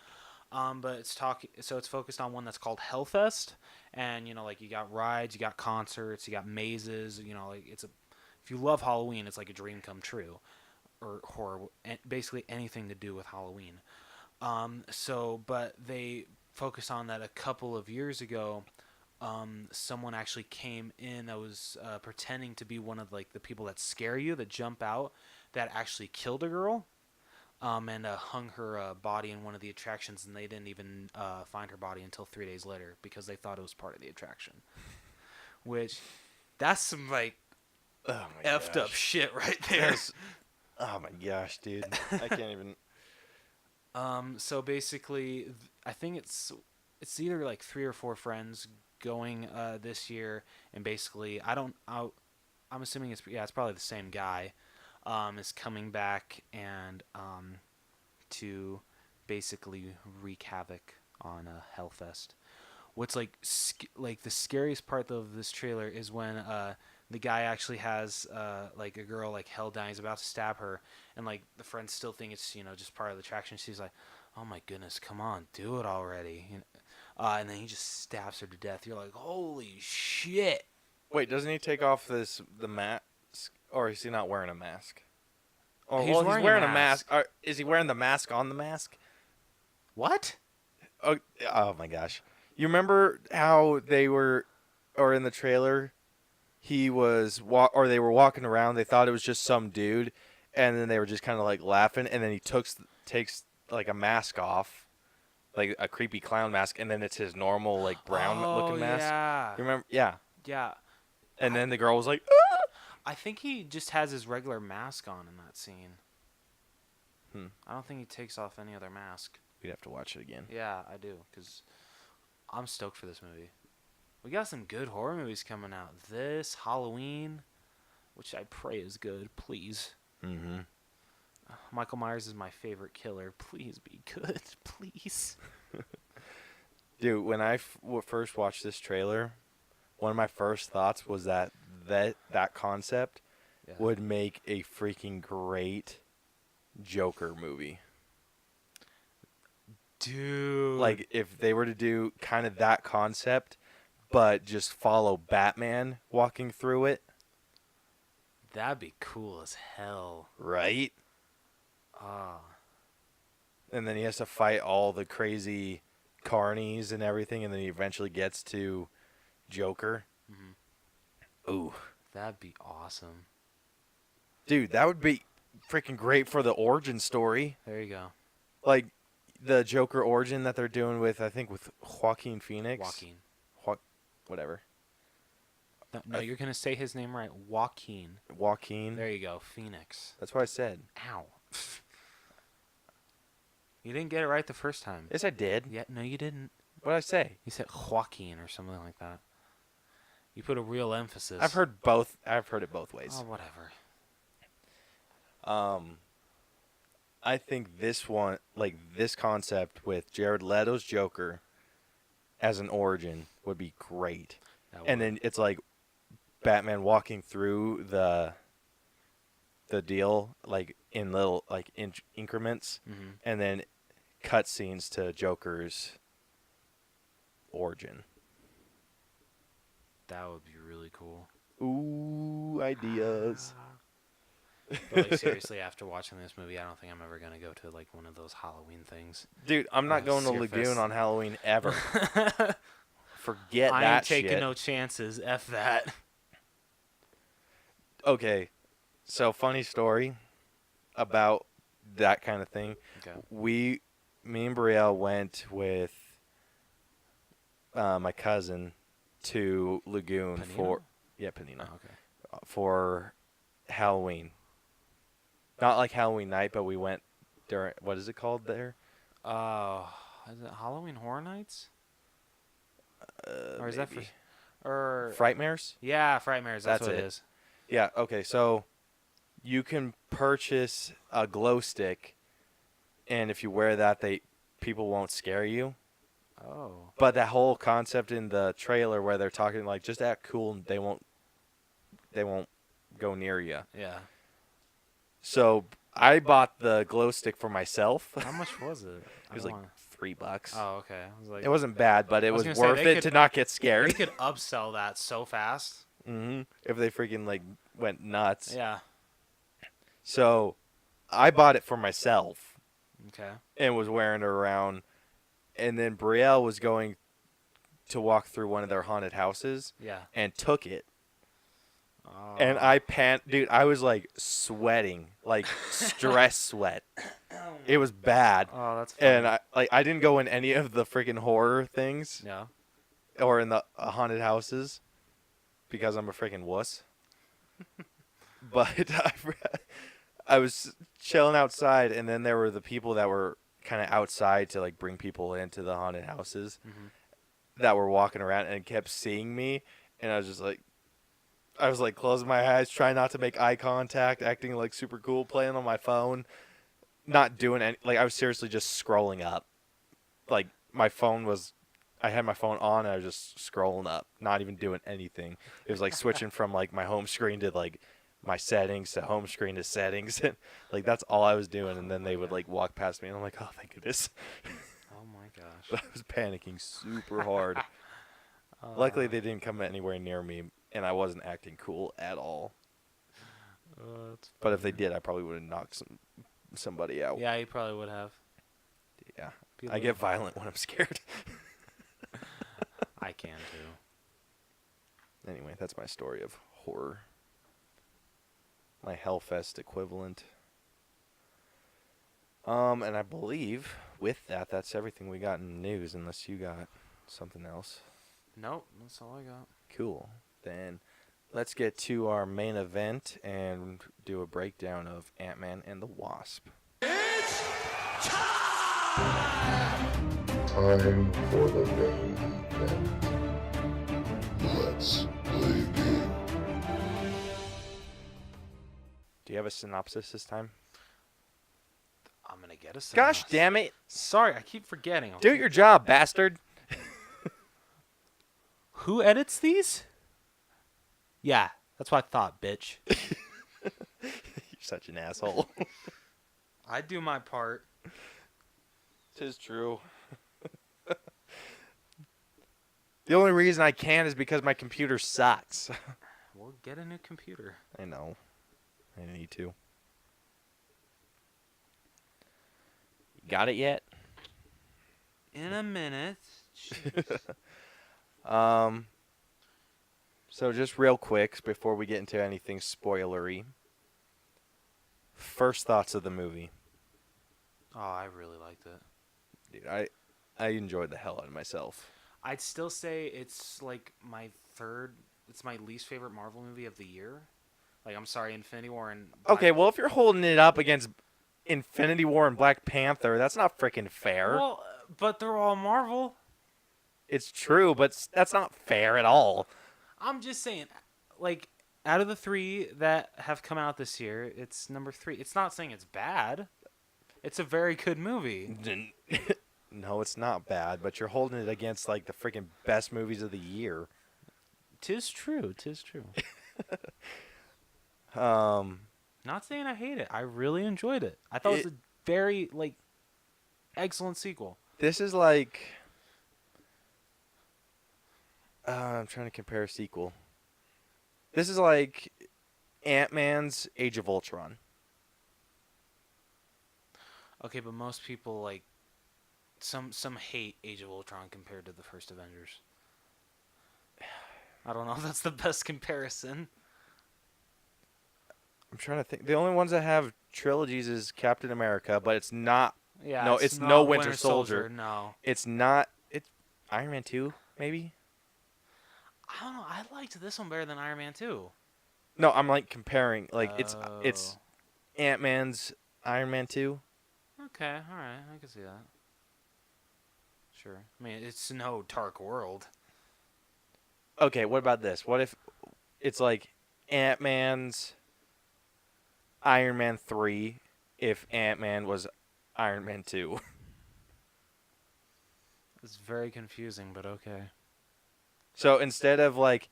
But it's focused on one that's called Hellfest, and you know like you got rides, you got concerts, you got mazes. You know like if you love Halloween, it's like a dream come true, or horror, basically anything to do with Halloween. But they focus on that a couple of years ago. Someone actually came in that was pretending to be one of like the people that scare you, that jump out, that actually killed a girl, and hung her body in one of the attractions, and they didn't even find her body until 3 days later because they thought it was part of the attraction. Which, that's some like effed up shit right there. Oh my gosh, dude! I can't even. So basically, I think it's either like 3 or 4 friends going this year, and basically I'm assuming it's probably the same guy is coming back and to basically wreak havoc on Hellfest. What's like the scariest part of this trailer is when the guy actually has like a girl like held down, he's about to stab her, and like the friends still think it's just part of the attraction. She's like, oh my goodness, come on, do it already. And then he just stabs her to death. You're like, holy shit. Wait, doesn't he take off the mask, or is he not wearing a mask? Oh, He's well, wearing he's wearing a a mask. Is he wearing the mask on the mask? What? Oh my gosh! You remember how they were, or in the trailer, he was or they were walking around. They thought it was just some dude, and then they were just kind of like laughing. And then he takes like a mask off, like a creepy clown mask, and then it's his normal like brown looking mask. Yeah. You remember? Yeah. Yeah. And then the girl was like, ah! I think he just has his regular mask on in that scene. I don't think he takes off any other mask. We'd have to watch it again. Yeah, I do, because I'm stoked for this movie. We got some good horror movies coming out this Halloween, which I pray is good. Please. Mm-hmm. Michael Myers is my favorite killer. Please be good. Please. Dude, when I first watched this trailer, one of my first thoughts was that concept would make a freaking great Joker movie. Dude. Like, if they were to do kind of that concept, but just follow Batman walking through it. That'd be cool as hell. Right? And then he has to fight all the crazy carnies and everything, and then he eventually gets to Joker. Mm-hmm. Ooh. That'd be awesome. Dude, that would be freaking great for the origin story. There you go. Like, the Joker origin that they're doing with Joaquin Phoenix. Whatever. No, you're going to say his name right. Joaquin. There you go. Phoenix. That's what I said. Ow. You didn't get it right the first time. Yes, I did. Yeah, no, you didn't. What did I say? You said Joaquin or something like that. You put a real emphasis. I've heard both. I've heard it both ways. Oh, whatever. I think this one, like this concept with Jared Leto's Joker as an origin would be great. And then it's like Batman walking through the deal like in little like increments, and then cut scenes to Joker's origin. That would be really cool. Ooh, ideas. But like seriously, after watching this movie, I don't think I'm ever gonna go to like one of those Halloween things. Dude, I'm not going to Lagoon on Halloween ever. Forget that shit. I ain't taking no chances. F that. Okay, so funny story about that kind of thing. Okay. Me and Brielle went with my cousin to Lagoon Panino? Panino. Oh, okay. for Halloween. Not like Halloween night, but we went during, what is it called there? Is it Halloween Horror Nights? Or is that for? Maybe. Or Frightmares? yeah, Frightmares. That's That's what it it. is. Yeah, okay, so you can purchase a glow stick, and if you wear that, people won't scare you. Oh. But that whole concept in the trailer where they're talking like just act cool and they won't go near you. Yeah. So I bought the glow stick for myself. How much was it? It was like $3. Oh, okay. I was like, It wasn't bad, but it I was was gonna say, worth they it could- to not get they scared. could upsell that so fast. If they freaking like went nuts. Yeah. So I bought it for myself Okay. and was wearing it around. And then Brielle was going to walk through one of their haunted houses Yeah. and took it. Oh. And dude, I was like sweating, like stress sweat. It was bad. Oh, that's funny. And I didn't go in any of the freaking horror things Yeah. or in the haunted houses because I'm a freaking wuss. But I was chilling outside, and then there were the people that were kind of outside to like bring people into the haunted houses that were walking around and kept seeing me, and I was like closing my eyes, trying not to make eye contact, acting like super cool, playing on my phone, not doing any, like I was seriously just scrolling up. Like I had my phone on and I was just scrolling up, not even doing anything. It was like switching from like my home screen to like my settings to home screen to settings. And like that's all I was doing, and then they would like walk past me and I'm like, oh thank goodness. Oh my gosh. I was panicking super hard. Luckily they didn't come anywhere near me and I wasn't acting cool at all. But if they did, I probably would have knocked somebody out. Yeah, you probably would have. Yeah. Be a I little- get violent when I'm scared. I can too. Anyway, that's my story of horror. My Hellfest equivalent. And I believe with that, that's everything we got in news, unless you got something else. Nope, that's all I got. Cool. Then let's get to our main event and do a breakdown of Ant-Man and the Wasp. Time for the main event. Let's play a game. Do you have a synopsis this time? I'm gonna get a Gosh synopsis. damn it. Sorry, I keep forgetting. Do your job, bastard. Who edits these? Yeah, that's what I thought, bitch. You're such an asshole. I do my part. 'Tis true. The only reason I can is because my computer sucks. We'll get a new computer. I know. I need to. Got it yet? In a minute. So just real quick before we get into anything spoilery. First thoughts of the movie. Oh, I really liked it. Dude, I enjoyed the hell out of myself. I'd still say it's like my third. It's my least favorite Marvel movie of the year. Like, I'm sorry, Infinity War and. Okay, well if you're holding it up against Infinity War and Black Panther, that's not freaking fair. Well, but they're all Marvel. It's true, but that's not fair at all. I'm just saying, like, out of the three that have come out this year, it's number 3. It's not saying it's bad. It's a very good movie. No, it's not bad, but you're holding it against like the freaking best movies of the year. Tis true. Tis true. Not saying I hate it. I really enjoyed it. I thought it was a very, like, excellent sequel. This is like I'm trying to compare a sequel. This is like Ant-Man's Age of Ultron. Okay, but most people, like, some hate Age of Ultron compared to the first Avengers. I don't know if that's the best comparison. I'm trying to think. The only ones that have trilogies is Captain America, but it's not. Yeah, No, it's not no Winter Soldier. No. It's not. It's Iron Man 2, maybe? I don't know. I liked this one better than Iron Man 2. No, I'm like comparing. Like it's Oh. Ant-Man's Iron Man 2. Okay, all right, I can see that. Sure. I mean, it's no dark world. Okay, what about this? What if it's like Ant-Man's Iron Man 3 if Ant-Man was Iron Man 2? It's very confusing, but okay. So instead of like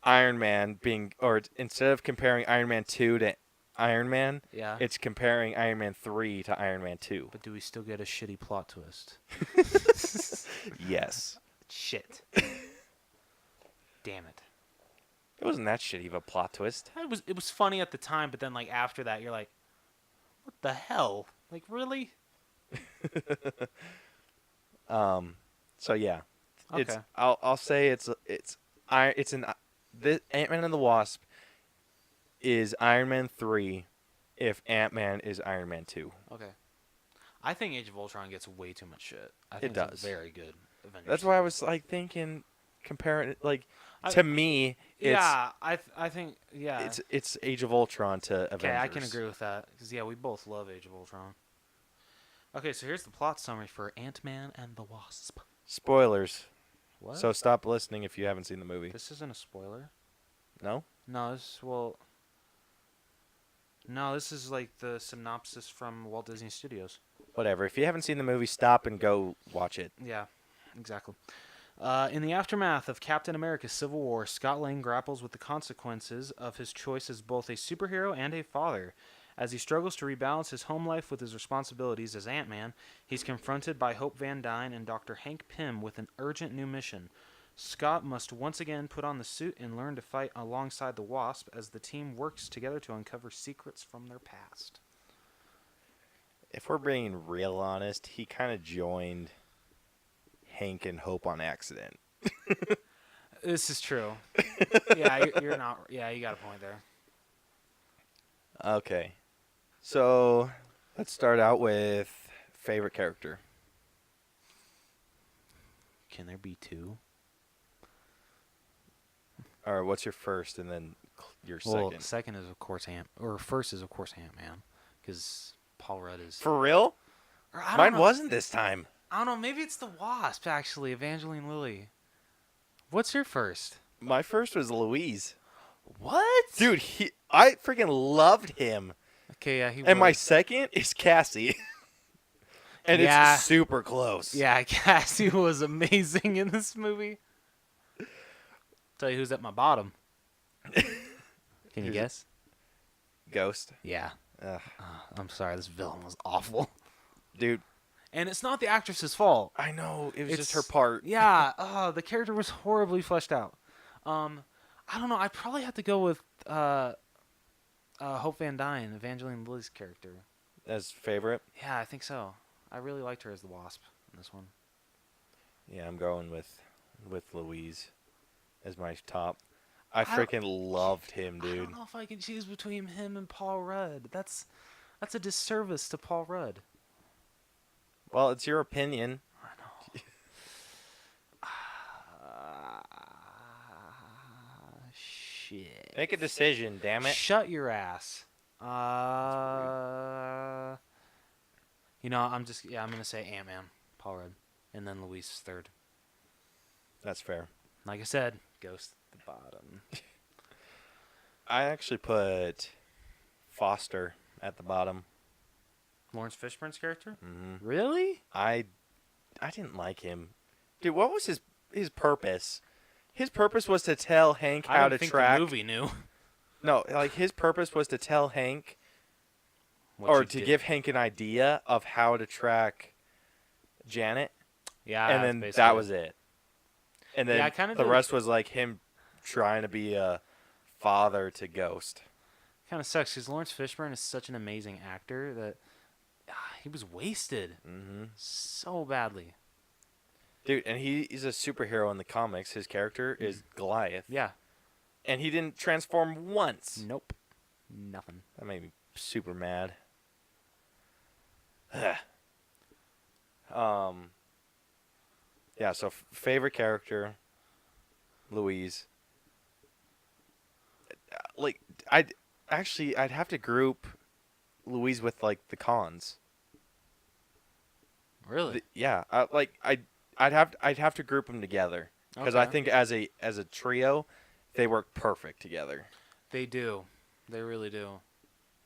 Iron Man being, or instead of comparing Iron Man 2 to Iron Man, Yeah. it's comparing Iron Man 3 to Iron Man 2. But do we still get a shitty plot twist? Yes. Shit. Damn it. It wasn't that shitty of a plot twist. It was funny at the time, but then like after that, you're like, what the hell? Like really? So yeah, it's Okay. I'll say it's an this Ant-Man and the Wasp is Iron Man 3 if Ant-Man is Iron Man 2. Okay. I think Age of Ultron gets way too much shit. I think does. It's a very good Avengers. That's why I was like thinking comparing it like I- to me it's Yeah, I think yeah. it's Age of Ultron to Avengers. Okay, I can agree with that because yeah, we both love Age of Ultron. Okay, so here's the plot summary for Ant-Man and the Wasp. Spoilers. What? So stop listening if you haven't seen the movie. This isn't a spoiler. No? No, No, this is like the synopsis from Walt Disney Studios. Whatever. If you haven't seen the movie, stop and go watch it. Yeah, exactly. In the aftermath of Captain America's Civil War, Scott Lang grapples with the consequences of his choice as both a superhero and a father. As he struggles to rebalance his home life with his responsibilities as Ant-Man, he's confronted by Hope Van Dyne and Dr. Hank Pym with an urgent new mission. Scott must once again put on the suit and learn to fight alongside the Wasp as the team works together to uncover secrets from their past. If we're being real honest, he kind of joined Hank and Hope on accident. This is true. Yeah, you're not. Yeah, you got a point there. Okay. So, let's start out with favorite character. Can there be two? Or what's your first and then your Well, second? second is of course first is of course Ant-Man, because Paul Rudd is. For real? Or I don't Mine know. wasn't this time. I don't know. Maybe it's the Wasp actually, Evangeline Lilly. What's your first? My first was Louise. What? Dude, I freaking loved him. Okay, yeah, he. And my was. second is Cassie. And Yeah. it's super close. Yeah, Cassie was amazing in this movie. Tell you who's at my bottom. Can you Who's- guess? Ghost. Yeah. Ugh. I'm sorry, this villain was awful. Dude, And it's not the actress's fault. I know. It was just It's- her part. Yeah, the character was horribly fleshed out. I don't know. I probably have to go with Hope Van Dyne, Evangeline Lilly's character. As favorite? Yeah, I think so. I really liked her as the Wasp in this one. Yeah, I'm going with Louise as my top. I I don't- freaking loved him, I dude. don't know if I can choose between him and Paul Rudd. That's a disservice to Paul Rudd. Well, it's your opinion. I know. Shit. Make a decision, damn it. Shut your ass. I'm gonna say Ant-Man, Paul Rudd, and then Luis third. That's fair. Like I said, Ghost at the bottom. I actually put Foster at the bottom. Lawrence Fishburne's character? Hmm Really? I didn't like him. Dude, what was his purpose? His purpose was to tell Hank I how don't to think track. the movie knew. No, like his purpose was to tell Hank What or you to did. give Hank an idea of how to track Janet, Yeah, and that's then basically that was it. And then Yeah, I kinda the did- rest was like him trying to be a father to Ghost. Kind of sucks because Lawrence Fishburne is such an amazing actor that he was wasted Hmm so badly. Dude, and he's a superhero in the comics. His character is Goliath, Yeah. and he didn't transform once. Nope. Nothing. That made me super mad. Yeah, so favorite character, Louise. like I'd have to group Louise with like the cons. Really? Yeah, I'd have to group them together because I Okay. think as a trio, they work perfect together. They do. They really do.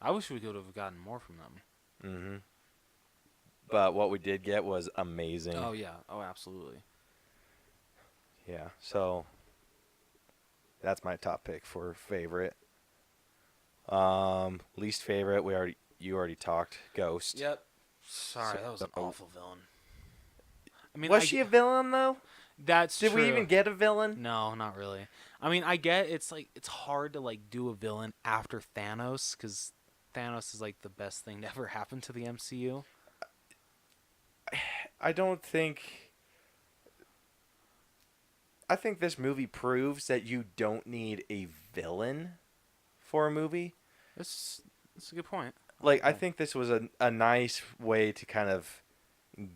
I wish we could have gotten more from them. Hmm. But what we did get was amazing. Oh yeah. Oh, absolutely. Yeah, so that's my top pick for favorite. Least favorite, you already talked. Ghost. Yep. Sorry, that was an So- awful villain. I mean, Was she a villain though? That's Did true. we even get a villain? No, not really. I mean, I get it's like it's hard to like do a villain after Thanos because Thanos is like the best thing to ever happen to the MCU. I don't think. I think this movie proves that you don't need a villain for a movie. That's a good point. Like, I Okay. think this was a nice way to kind of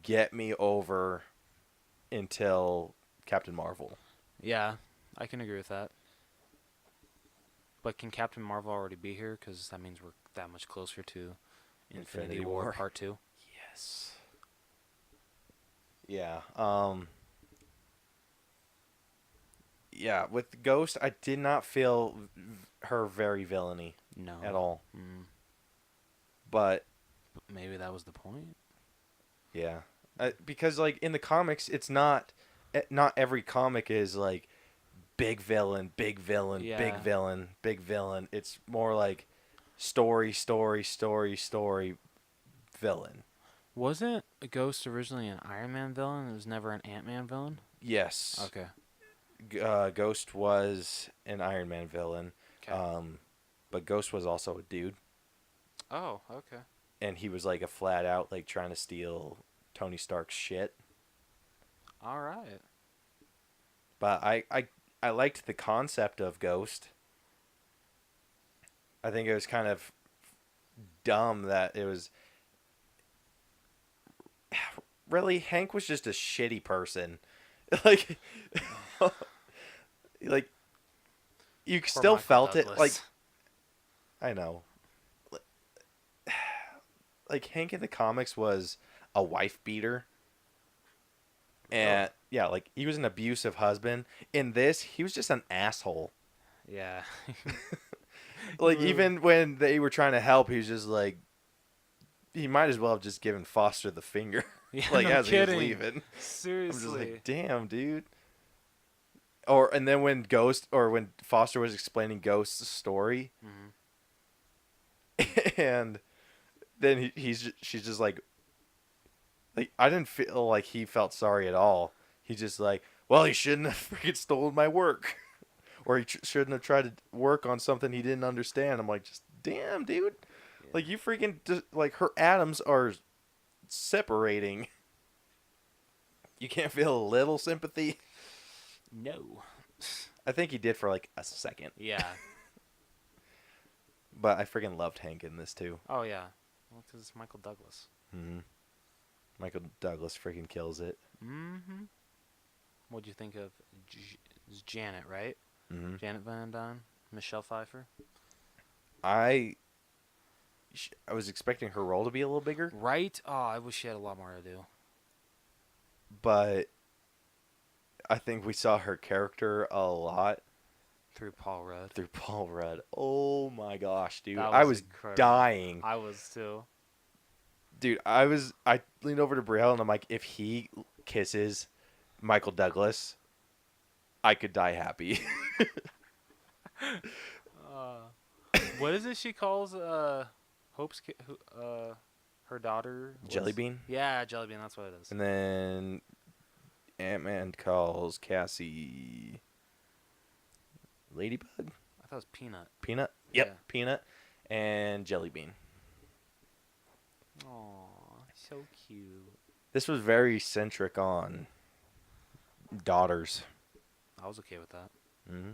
get me over until Captain Marvel. Yeah, I can agree with that. But can Captain Marvel already be here? Because that means we're that much closer to Infinity War War. Part 2. Yes. Yeah. Yeah, with Ghost, I did not feel her very villainy No. at all. Mm, But but maybe that was the point. yeah, because like in the comics, it's not every comic is like big villain, big villain, big Yeah. villain, big villain. It's more like story, story, story, story, villain. Wasn't a Ghost originally an Iron Man villain? It was never an Ant-Man villain? Yes. Okay. Ghost was an Iron Man villain. Okay. But Ghost was also a dude, Oh, okay. and he was like a flat out like trying to steal Tony Stark's shit. All right. But I liked the concept of Ghost. I think it was kind of dumb that it was really Hank was just a shitty person. like like you Poor still Michael felt it Douglas. like I know. Like Hank in the comics was a wife beater. And yeah, like he was an abusive husband. In this, he was just an asshole. Yeah. Like Really? even when they were trying to help, he was just like he might as well have just given Foster the finger. Yeah, like no as kidding. he was leaving. I'm Seriously. just like, damn, dude. And then when when Foster was explaining Ghost's story, Mhm. and then she's just like I didn't feel like he felt sorry at all. He's just like, well, he shouldn't have freaking stolen my work, or he shouldn't have tried to work on something he didn't understand. I'm like, just damn, dude. Yeah. Like you freaking like her atoms are separating. You can't feel a little sympathy. No. I think he did for like a second, Yeah. but I freaking loved Hank in this too. Oh yeah. Well, because it's Michael Douglas. Mm-hmm. Michael Douglas freaking kills it. Mm-hmm. What'd you think of it's Janet, right? Mm-hmm. Janet Van Dyne, Michelle Pfeiffer. I was expecting her role to be a little bigger, Right? Oh, I wish she had a lot more to do. but I think we saw her character a lot Through Paul Rudd. through Paul Rudd. Oh my gosh, dude. That I was was incredible. dying. I was too. Dude, I leaned over to Brielle and I'm like, if he kisses Michael Douglas, I could die happy. What is it she calls Hope's her daughter? Jelly Bean? Yeah, Jellybean. That's what it is. And then Ant-Man calls Cassie Ladybug? I thought it was Peanut. Peanut? Yep, Yeah. Peanut and Jelly Bean. Aw, so cute. This was very centric on daughters. I was okay with that. Hmm.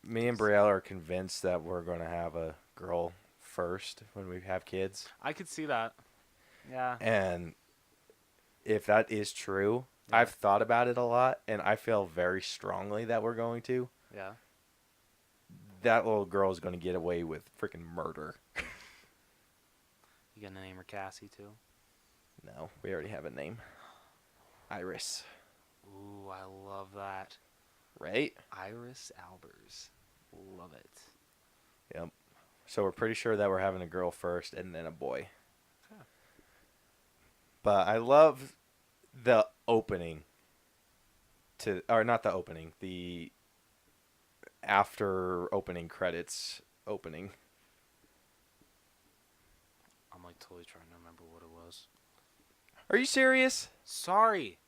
Me and Brielle are convinced that we're going to have a girl first when we have kids. I could see that. Yeah. And if that is true, Yeah. I've thought about it a lot, and I feel very strongly that we're going to. Yeah. that little girl is going to get away with freaking murder. You gonna name her Cassie too? No, we already have a name. Iris. Ooh, I love that. Right? Iris Albers. Love it. Yep. So we're pretty sure that we're having a girl first and then a boy. Okay. But I love the opening or not the opening, the after opening credits opening. I'm like totally trying to remember what it was. Are you serious? Sorry.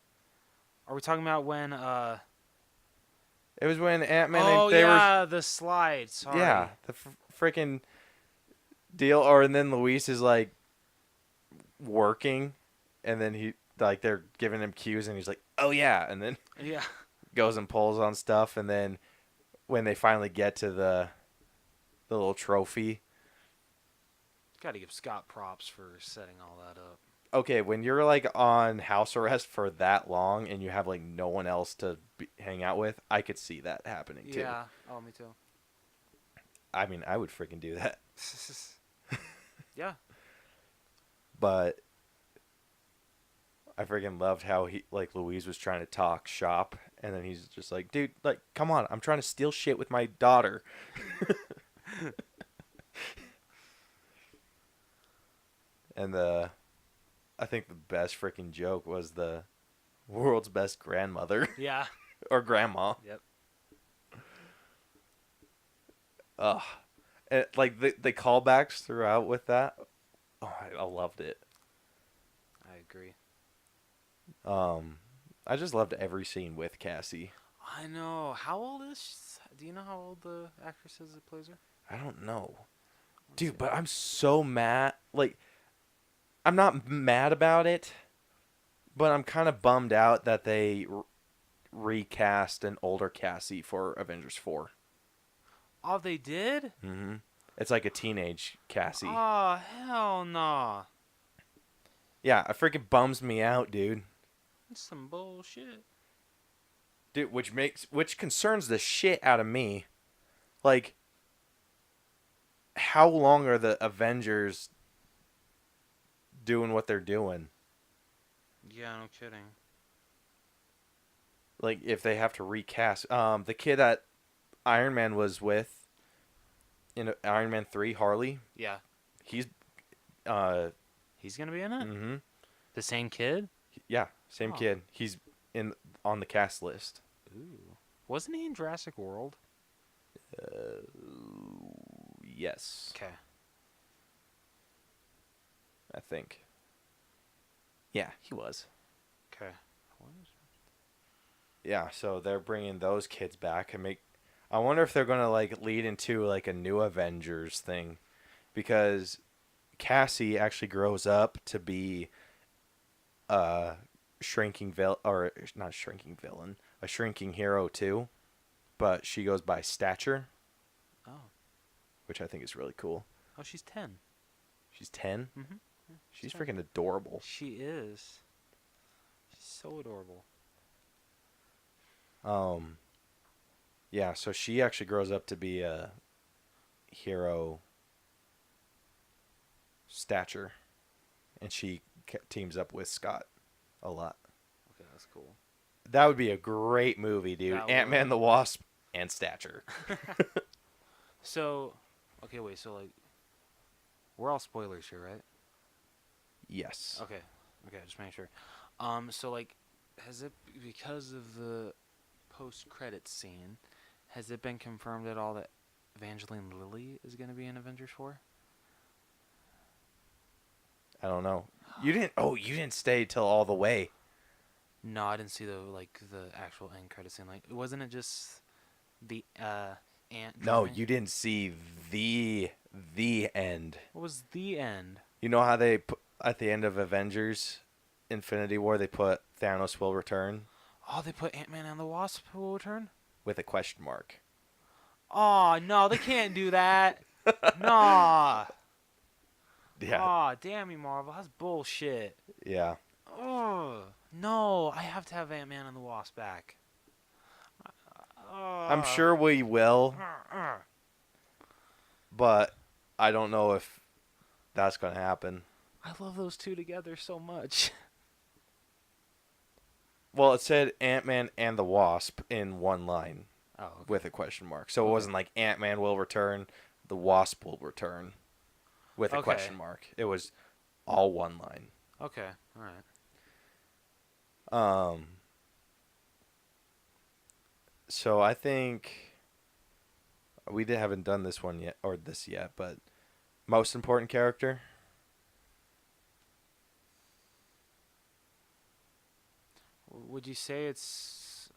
Are we talking about when It was when Ant-Man oh they yeah, the slide. were Sorry. yeah, the freaking deal or and then Luis is like working and then he like they're giving him cues and he's like, "Oh yeah." And then Yeah. goes and pulls on stuff and then when they finally get to the little trophy. Got to give Scott props for setting all that up. Okay, when you're like on house arrest for that long and you have like no one else to hang out with, I could see that happening too. Yeah. Oh, me too. I mean, I would freaking do that. Yeah. But I freaking loved how he like Louise was trying to talk shop and then he's just like, "Dude, like come on, I'm trying to steal shit with my daughter." And I think the best freaking joke was the world's best grandmother Yeah. or grandma. Yep. Ugh. And, like the callbacks throughout with that. Oh, I loved it. I agree. I just loved every scene with Cassie. I know. How old is she? Do you know how old the actress is that plays her? I don't know. Dude, but I'm so mad. Like, I'm not mad about it, but I'm kind of bummed out that they recast an older Cassie for Avengers 4. Oh, they did? Mm-hmm. It's like a teenage Cassie. Oh, hell no. Yeah, it freaking bums me out, dude. That's some bullshit. Dude, which concerns the shit out of me. Like, how long are the Avengers doing what they're doing? Yeah, no kidding. Like, if they have to recast, the kid that Iron Man was with in Iron Man 3, Harley, Yeah. he's, He's going to be in it? mm-hmm. The same kid? Yeah, same Oh. kid. He's on the cast list. Ooh. Wasn't he in Jurassic World? Yes, Okay. I think. Yeah, he was. Okay. Yeah, so they're bringing those kids back and I wonder if they're going to like lead into like a new Avengers thing because Cassie actually grows up to be a shrinking or not shrinking villain, a shrinking hero too, but she goes by Stature, Oh. which I think is really cool. Oh, she's 10. She's 10. Mm-hmm. She's 10. freaking adorable. She is. She's so adorable. Yeah, so she actually grows up to be a hero Stature, and she teams up with Scott a lot. Okay, that's cool. That would be a great movie, dude. That Ant-Man would. the Wasp and Stature. So, okay, wait. So, like, we're all spoilers here, right? Yes. Okay. Okay, just making sure. So, like, has it, because of the post-credits scene, has it been confirmed at all that Evangeline Lilly is going to be in Avengers 4? I don't know. You didn't stay till all the way. No, I didn't see the actual end credit scene. Like, wasn't it just the ant? No, driving? you didn't see the end. What was the end? You know how they put, at the end of Avengers Infinity War they put Thanos will return Oh, they put Ant-Man and the Wasp will return? with a question mark. Oh, no, they can't do that. Nah. Yeah. Oh, damn you, Marvel. That's bullshit. Yeah. Oh, no, I have to have Ant-Man and the Wasp back. I'm sure we will. but I don't know if that's going to happen. I love those two together so much. Well, it said Ant-Man and the Wasp in one line Oh, okay. with a question mark. So it Okay. wasn't like Ant-Man will return, the Wasp will return with a Okay. question mark. It was all one line. Okay, all right. So I think haven't done this one yet, or this yet, but most important character? Would you say it's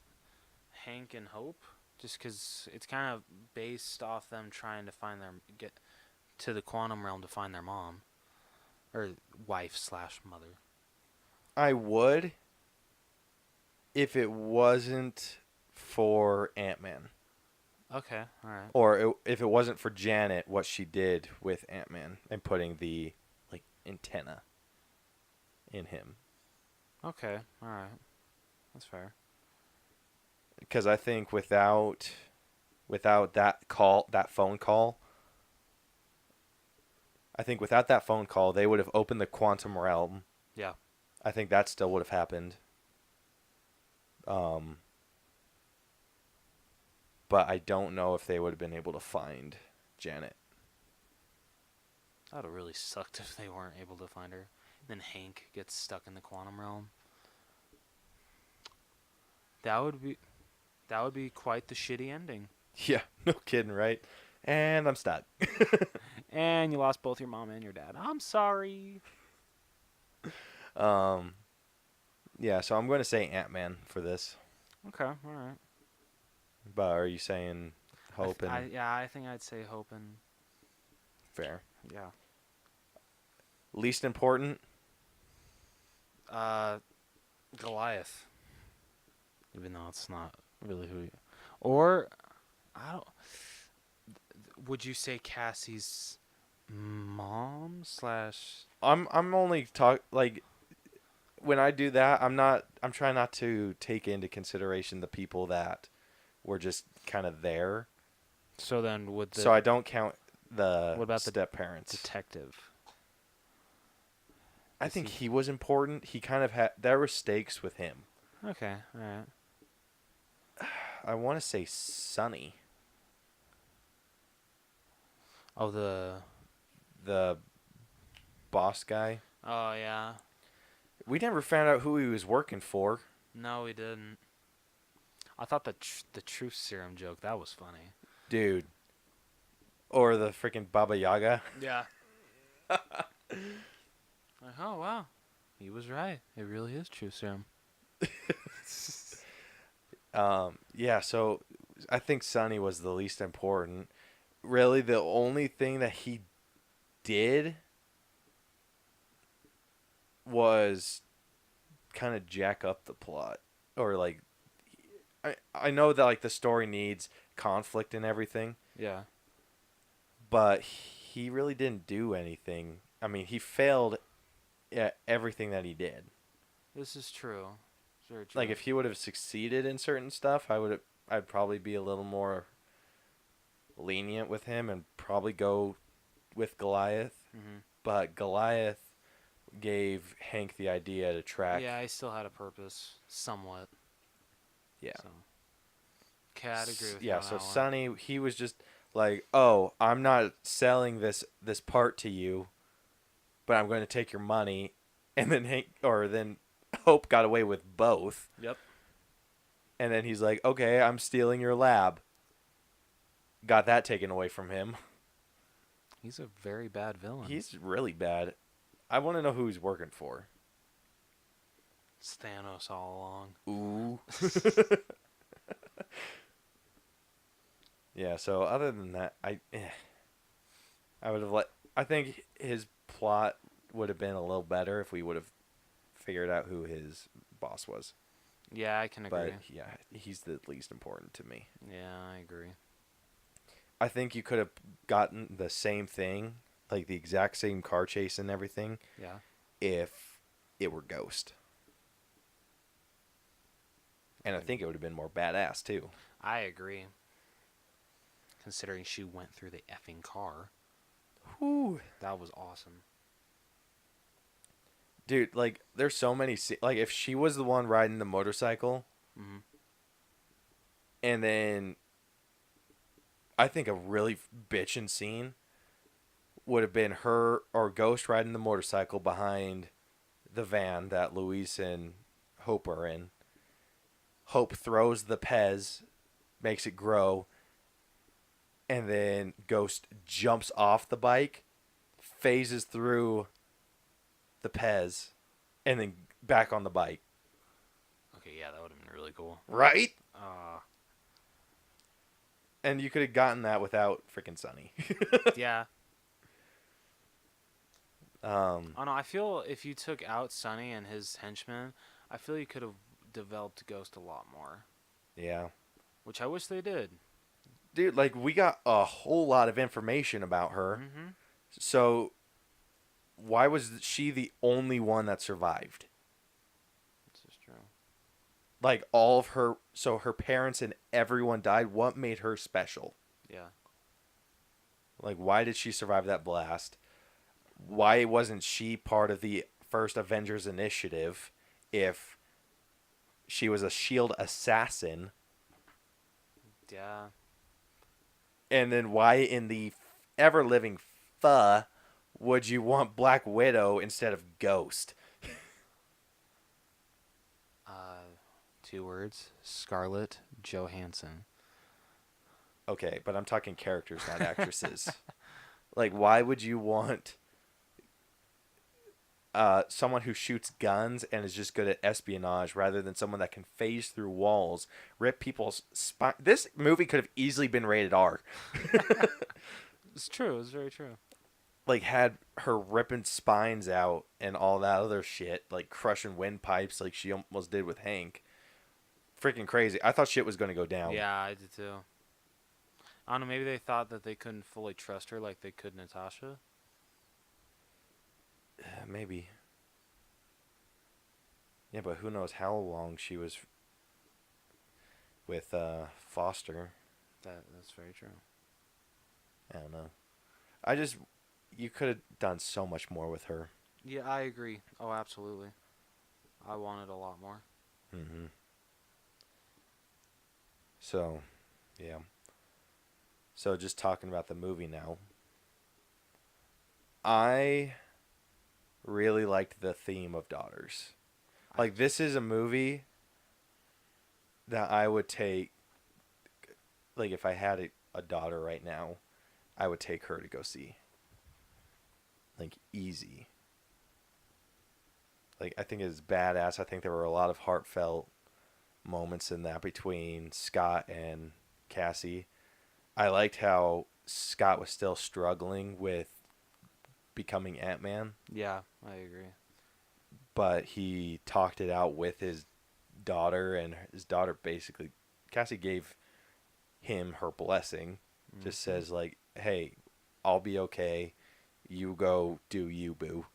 Hank and Hope? Just because it's kind of based off them trying to get to the quantum realm to find their mom. Or wife/mother. I would if it wasn't for Ant-Man. Okay, all right. Or if it wasn't for Janet, what she did with Ant-Man and putting the antenna in him. Okay, all right. That's fair. Because I think without that phone call, they would have opened the quantum realm. Yeah. I think that still would have happened. But I don't know if they would have been able to find Janet. That would have really sucked if they weren't able to find her. Then Hank gets stuck in the quantum realm. That would be quite the shitty ending. Yeah, no kidding, right? And I'm stuck. And you lost both your mom and your dad. I'm sorry. Yeah, so I'm going to say Ant-Man for this. Okay, all right. But are you saying Hope and I think I'd say Hope and fair? yeah. Least important? Goliath. Even though it's not really who. Or I don't. Would you say Cassie's mom / I'm only when I do that, I'm trying not to take into consideration the people that were just kind of there. So then would the So I don't count the what about the step parents. detective? I think he was important. He kind of there were stakes with him. Okay, all right. I want to say Sonny, Oh, the boss guy. Oh, yeah. We never found out who he was working for. No, we didn't. I thought the truth serum joke, that was funny. Dude. Or the freaking Baba Yaga. Yeah. Like, oh, wow. He was right. It really is truth serum. Yeah, so I think Sonny was the least important. Really, the only thing that he did was kind of jack up the plot. Or, I know that, the story needs conflict and everything. Yeah. But he really didn't do anything. I mean, he failed at everything that he did. This is true. It's very true. Like, if he would have succeeded in certain stuff, I'd probably be a little more lenient with him and probably go with Goliath. Mm-hmm. But Goliath gave Hank the idea to track. Yeah, he still had a purpose, somewhat. Yeah. So. Okay, I'd agree with you Yeah, on so that one. Sonny, he was just like, oh, I'm not selling this part to you, but I'm going to take your money. And then Hope got away with both. Yep. And then he's like, okay, I'm stealing your lab. Got that taken away from him. He's a very bad villain. He's really bad. I want to know who he's working for. It's Thanos all along. Ooh. Yeah, so other than that, I would have I think his plot would have been a little better if we would have figured out who his boss was. Yeah, I can agree. But yeah, he's the least important to me. Yeah, I agree. I think you could have gotten the same thing, like the exact same car chase and everything, Yeah. if it were Ghost. And I think it would have been more badass too. I agree. considering she went through the effing car. Whew. That was awesome. Dude, like, there's so many... Like, if she was the one riding the motorcycle, Mm-hmm. and then... I think a really bitchin' scene would have been her or Ghost riding the motorcycle behind the van that Luis and Hope are in. Hope throws the Pez, makes it grow, and then Ghost jumps off the bike, phases through the Pez, and then back on the bike. Okay, yeah, that would have been really cool. Right? Uh, And you could have gotten that without freaking Sunny. yeah. Oh no, I feel if you took out Sonny and his henchmen, I feel you could have developed Ghost a lot more. Yeah. Which I wish they did. Dude, like, we got a whole lot of information about her. Mm-hmm. So, why was she the only one that survived? This is true. Like, all of her... So, her parents and everyone died. What made her special? Yeah. Like, why did she survive that blast? Why wasn't she part of the first Avengers initiative if she was a S.H.I.E.L.D. assassin? Yeah. And then why in the ever-living pho would you want Black Widow instead of Ghost? 2 words. Scarlett Johansson. Okay, but I'm talking characters, not actresses. Like, why would you want someone who shoots guns and is just good at espionage rather than someone that can phase through walls, rip people's spine? This movie could have easily been rated R. It's true. It's very true. Like, had her ripping spines out and all that other shit, like crushing windpipes like she almost did with Hank. Freaking crazy. I thought shit was going to go down. Yeah, I did too. I don't know. Maybe they thought that they couldn't fully trust her like they could Natasha. Maybe. Yeah, but who knows how long she was with Foster. That's very true. I don't know. You could have done so much more with her. Yeah, I agree. Oh, absolutely. I wanted a lot more. Mm-hmm. So, yeah. So just talking about the movie now. I really liked the theme of daughters. Like, this is a movie that I would take, like, if I had a daughter right now, I would take her to go see. Like, easy. Like, I think it's badass. I think there were a lot of heartfelt moments in that between Scott and Cassie. I liked how Scott was still struggling with becoming Ant-Man, Yeah, I agree. but he talked it out with his daughter, and his daughter basically, Cassie gave him her blessing. Just says, like, hey, I'll be okay. You go do you, boo.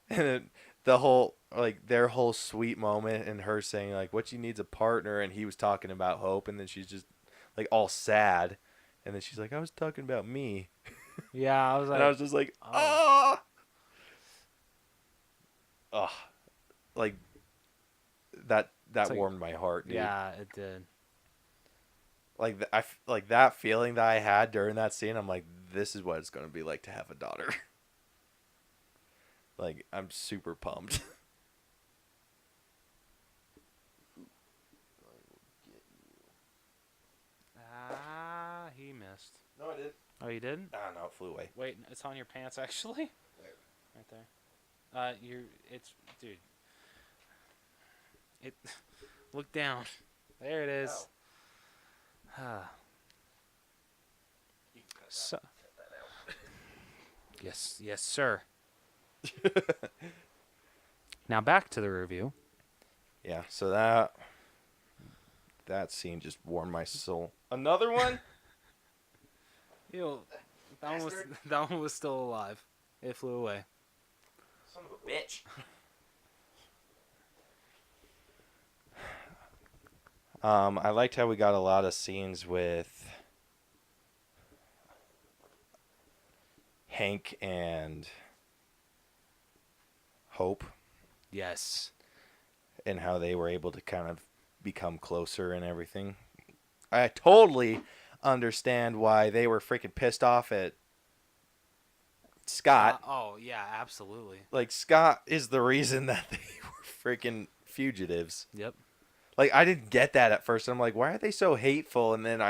And then the whole, like, their whole sweet moment and her saying, like, what you need's a partner, and he was talking about Hope, and then she's just, like, all sad. And then she's like, I was talking about me. Yeah, I was like, And I was just like, oh. ah! Ugh. Like, that like- warmed my heart, dude. yeah, it did. Like, like, that feeling that I had during that scene, I'm like, this is what it's going to be like to have a daughter. Like, I'm super pumped. He missed. No, I did. Oh, you did? Ah, no, it flew away. Wait, it's on your pants actually. Where? Right there. Dude. It. Look down. There it is. You can cut So. that out. Yes, sir. Now back to the review. Yeah, so that scene just warmed my soul. Another one? Ew, Bastard. that one was still alive. It flew away. Son of a bitch. I liked how we got a lot of scenes with Hank and Hope Yes. and how they were able to kind of become closer and everything. I totally understand why they were freaking pissed off at Scott. Oh yeah, absolutely. Like, Scott is the reason that they were freaking fugitives. Yep. Like, I didn't get that at first. I'm like, why are they so hateful? And then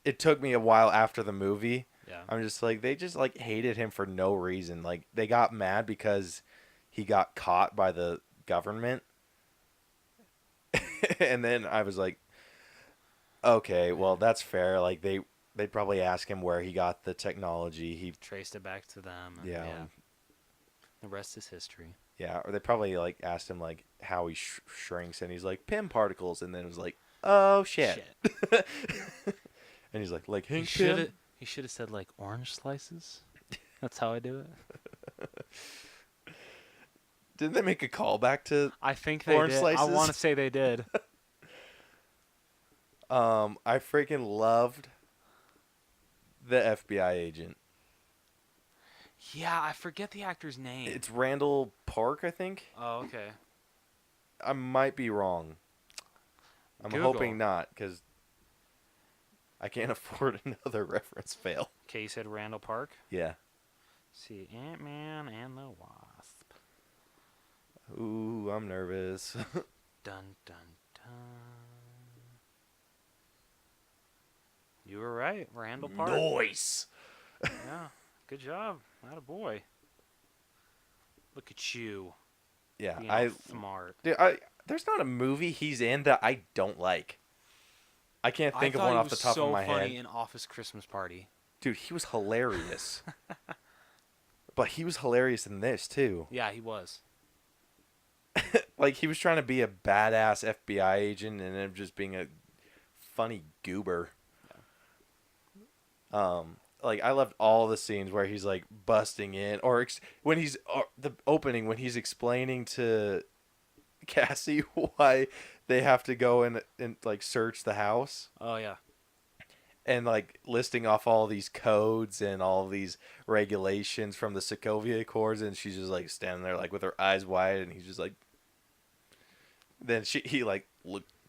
it took me a while after the movie. Yeah. I'm just like, they just like hated him for no reason. Like, they got mad because he got caught by the government. And then I was like, okay, well, that's fair. Like, they'd probably ask him where he got the technology. He Traced it back to them. And Yeah. The rest is history. Yeah, or they probably like asked him like how he shrinks, and he's like Pym particles, and then it was like, oh shit. And he's like He Hank should Pym. have. He should have said like orange slices. That's how I do it. Didn't they make a callback to? I think they Orange did. slices? I want to say they did. I freaking loved the FBI agent. Yeah, I forget the actor's name. It's Randall Park, I think. Oh, okay. I might be wrong. I'm Google. hoping not, because I can't afford another reference fail. Okay, you said Randall Park. Yeah. See, Ant-Man and the Wasp. Ooh, I'm nervous. Dun dun dun. You were right, Randall Park. Noise. Yeah, good job. Atta boy. Look at you. Yeah, Being all smart. Dude, there's not a movie he's in that I don't like. I can't think of one off the top of my so funny head. in Office Christmas Party. Dude, he was hilarious. But he was hilarious in this too. Yeah, he was. Like, he was trying to be a badass FBI agent and ended up just being a funny goober. Like, I loved all the scenes where he's like busting in, or when he's the opening when he's explaining to Cassie why they have to go and like search the house, Oh yeah. and like listing off all these codes and all these regulations from the Sokovia Accords, and she's just like standing there like with her eyes wide, and he's just like, then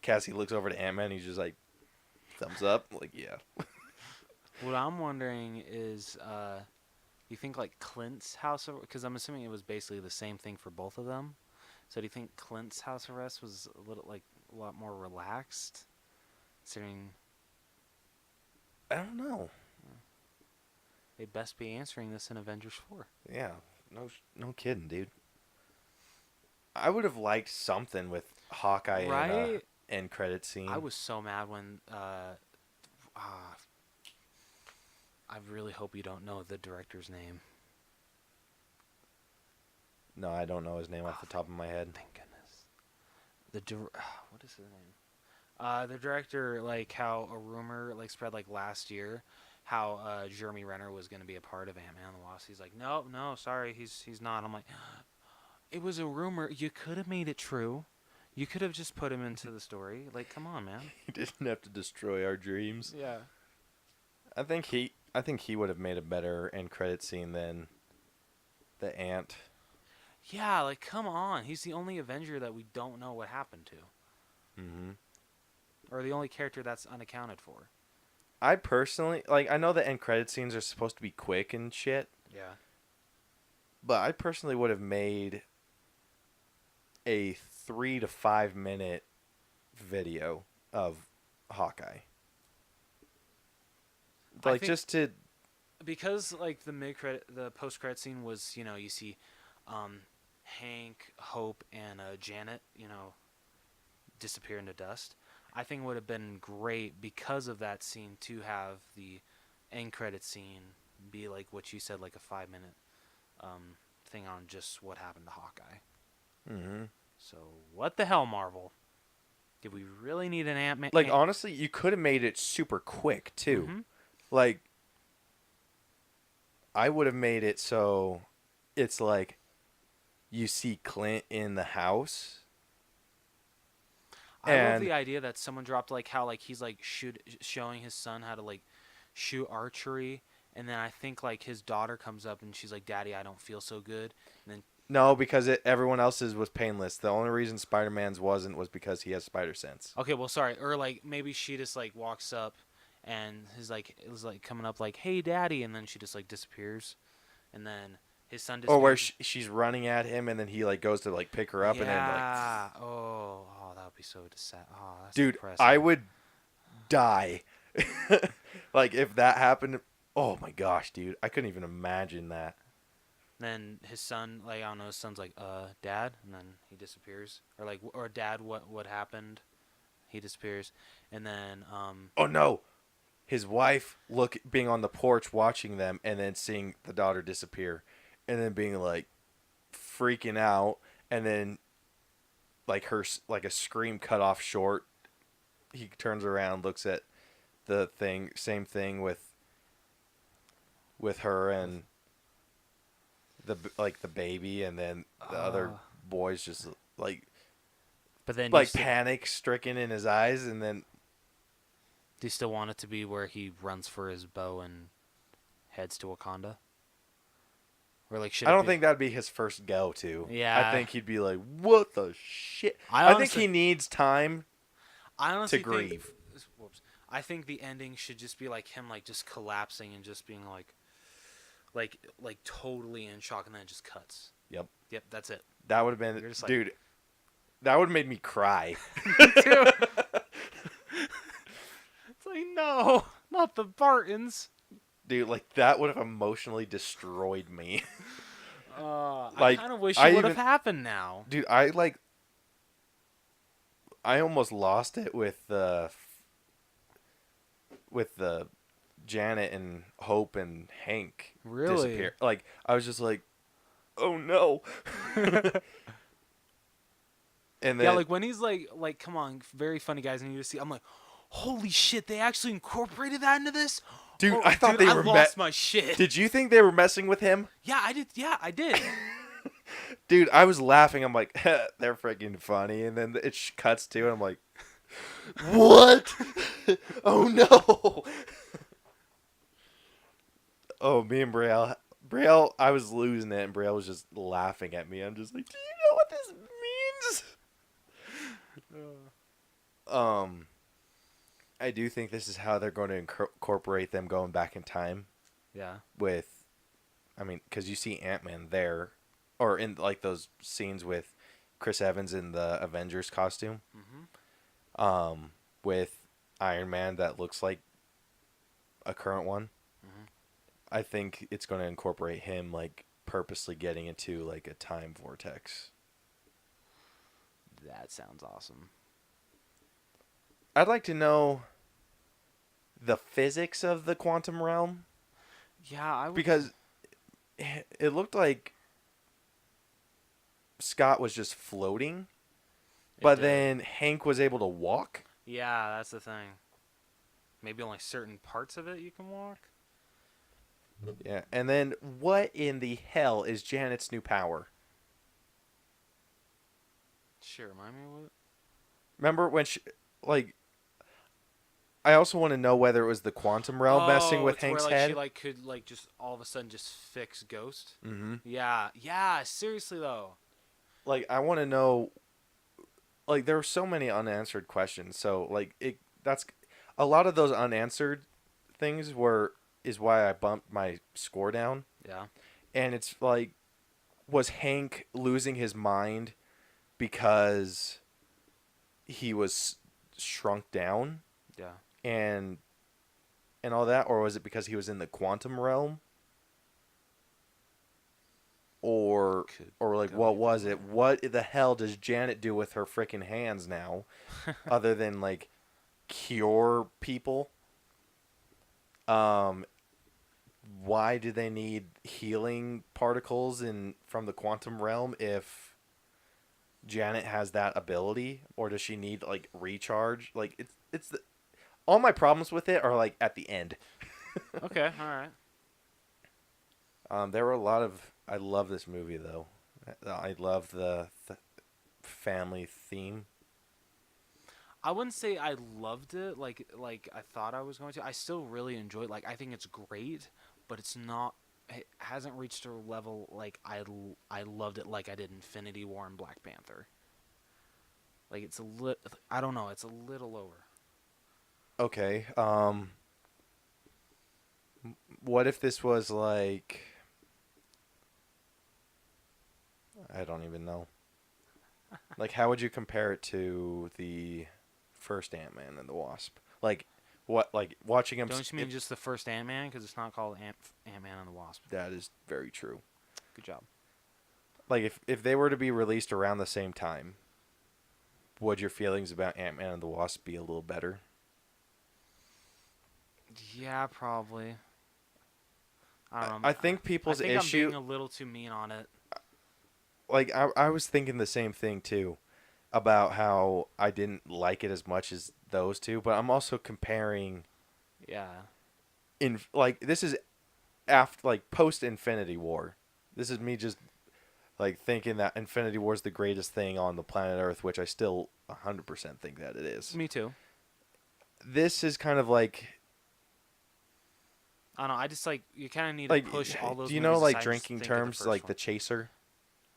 Cassie looks over to Ant-Man, and he's just like, thumbs up, like, yeah. What I'm wondering is, you think like Clint's house, because I'm assuming it was basically the same thing for both of them. So do you think Clint's house arrest was a lot more relaxed, considering I don't know. they'd best be answering this in Avengers 4? Yeah, no kidding, dude. I would have liked something with Hawkeye in Right? end credit scene. I was so mad when I really hope you don't know the director's name. No, I don't know his name off the top of my head. Thank goodness. What is his name? The director, like how a rumor like spread like last year, how Jeremy Renner was going to be a part of Ant-Man and the Wasp. He's like, no, sorry, he's not. I'm like, it was a rumor. You could have made it true. You could have just put him into the story. Like, come on, man. He didn't have to destroy our dreams. Yeah. I think he would have made a better end credit scene than the Ant. Yeah, like, come on. He's the only Avenger that we don't know what happened to. Mm-hmm. Or the only character that's unaccounted for. I personally I know the end credit scenes are supposed to be quick and shit, Yeah. but I personally would have made a 3 to 5 minute video of Hawkeye. I Like, think- just to Because like the post credit scene was, you see Hank, Hope, and Janet, disappear into dust. I think it would have been great because of that scene to have the end credit scene be like what you said, like a 5-minute thing on just what happened to Hawkeye. Mm-hmm. So what the hell, Marvel? Did we really need an Ant-Man? Like, honestly, you could have made it super quick too. Mhm. Like, I would have made it so it's like you see Clint in the house. I love And the idea that someone dropped like how like he's like showing his son how to like shoot archery, and then I think like his daughter comes up and she's like, "Daddy, I don't feel so good." And then no, because everyone else's was painless. The only reason Spider-Man's wasn't was because he has spider sense. okay, well, sorry, or like maybe she just like walks up and is like it was like coming up like, "Hey, Daddy," and then she just like disappears, and then his son Or where disappears. she's running at him, and then he like goes to like pick her up, and then like, Yeah. Oh, that would be so sad. Oh, that's dude, depressing. I would die. Like if that happened. Oh my gosh, dude, I couldn't even imagine that. Then his son, like I don't know, his son's like, Dad, and then he disappears, or like, or Dad, what happened? He disappears, and then Oh no, his wife being on the porch watching them, and then seeing the daughter disappear, and then being like freaking out, and then like like a scream cut off short. He turns around, looks at the thing, same thing with her and the baby, and then the other boys just like but then like panic stricken in his eyes, and then do you still want it to be where he runs for his bow and heads to Wakanda? Or like should I it don't be- think that'd be his first go to. Yeah. I think he'd be like, "What the shit?" I I think honestly- he needs time. I honestly to think, grieve. Whoops. I think the ending should just be like him like just collapsing and just being like totally in shock, and then it just cuts. Yep. Yep, that's it. That would have been, You're just like- dude. That would have made me cry. It's like, no, not the Bartons. Dude, like that would have emotionally destroyed me. I Like, kind of wish I it would have even- happened now. Dude, I almost lost it with the Janet and Hope and Hank Really? disappear. Like I was just like, "Oh no." And then Yeah, like when he's like, come on, very funny guys, and you just see, I'm like, holy shit, they actually incorporated that into this. Dude, Oh, I thought dude, they I were lost my shit. Did you think they were messing with him? Yeah, I did. Yeah, I did. Dude, I was laughing. I'm like, they're freaking funny. And then it cuts to it. I'm like, what? Oh, no. Oh, me and Brielle. Brielle, I was losing it, and Brielle was just laughing at me. I'm just like, do you know what this means? I do think this is how they're going to incorporate them going back in time Yeah. with, I mean, because you see Ant-Man there, or in like those scenes with Chris Evans in the Avengers costume, with Iron Man that looks like a current one. I think it's going to incorporate him like purposely getting into like a time vortex. That sounds awesome. I'd like to know the physics of the quantum realm, Yeah, I would. because it looked like Scott was just floating, but did. then Hank was able to walk. Yeah, that's the thing. Maybe only certain parts of it you can walk. Yeah, and then what in the hell is Janet's new power? Sure, remind me of what? Remember when she, like, I also want to know whether it was the quantum realm messing with it's Hank's where, like, head. She like could like just all of a sudden just fix Ghost. Mm-hmm. Yeah. Seriously though. Like, I want to know, like, there were so many unanswered questions. So, like, that's a lot of those unanswered things is why I bumped my score down. Yeah. And it's like, was Hank losing his mind because he was shrunk down Yeah. and all that, or was it because he was in the quantum realm? Or like, go what either was way. it? What the hell does Janet do with her freaking hands now, other than like cure people? Why do they need healing particles from the quantum realm if Janet has that ability, or does she need like recharge? Like all my problems with it are like at the end. Okay. All right. There were a lot of. I love this movie though. I love the family theme. I wouldn't say I loved it like I thought I was going to. I still really enjoyed. Like I think it's great, but it's not. It hasn't reached a level like I loved it like I did Infinity War and Black Panther. Like it's a I don't know. It's a little lower. Okay. What if this was like, I don't even know. Like, how would you compare it to the first Ant-Man and the Wasp? Like, what? Like watching him. Don't you mean just the first Ant-Man? Because it's not called Ant-Man and the Wasp. That is very true. Good job. Like, if they were to be released around the same time, would your feelings about Ant-Man and the Wasp be a little better? Yeah, probably. I don't know. I think people's I think issue. I'm being a little too mean on it. Like, I was thinking the same thing too, about how I didn't like it as much as those two, but I'm also comparing Yeah. like this is after like post Infinity War. This is me just like thinking that Infinity War is the greatest thing on the planet Earth, which I still 100% think that it is. Me too. This is kind of like I don't know. I just like you kind of need like to push all those. do you know movies like aside and just drinking think of the terms first like one. the chaser?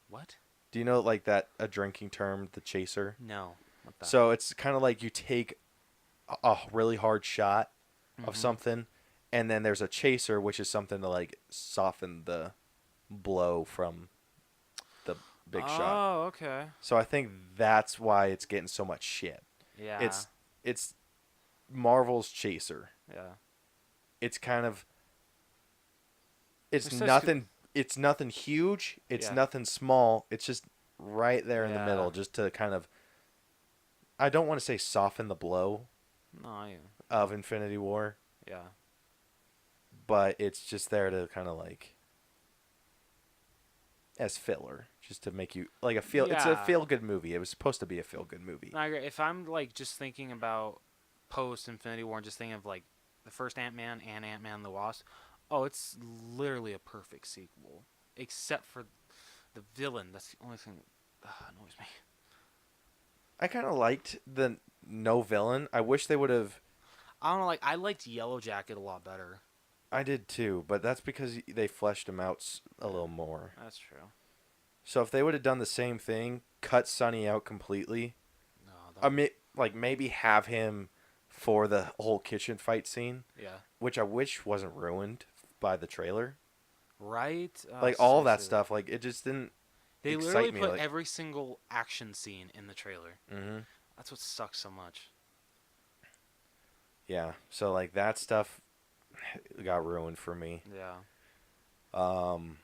What? Do you know like that a drinking term, the chaser? No. What the? So it's kind of like you take a really hard shot of Mhm. something, and then there's a chaser, which is something to like soften the blow from the big shot. Oh, okay. So I think that's why it's getting so much shit. Yeah. It's Marvel's chaser. Yeah. It's kind of it's They're so nothing. It's nothing huge. It's Yeah. nothing small. It's just right there in the Yeah. middle, just to kind of. I don't want to say soften the blow No. of Infinity War, Yeah. but it's just there to kind of like as filler, just to make you like a feel. It's a Yeah. feel good movie. It was supposed to be a feel good movie. No, I agree. If I'm like just thinking about post Infinity War and just thinking of like the first Ant-Man and Ant-Man and the Wasp, oh, it's literally a perfect sequel, except for the villain. That's the only thing that annoys me. I kind of liked the no villain. I wish they would have. I don't know. Like I liked Yellow Jacket a lot better. I did too, but that's because they fleshed him out a little more. That's true. So if they would have done the same thing, cut Sonny out completely, No. I mean, like maybe have him for the whole kitchen fight scene, Yeah. which I wish wasn't ruined by the trailer. Right. Like all that seriously. stuff, like it just didn't They excite literally me. put Like, every single action scene in the trailer. hmm That's what sucks so much. yeah. So like that stuff got ruined for me. Yeah. Um,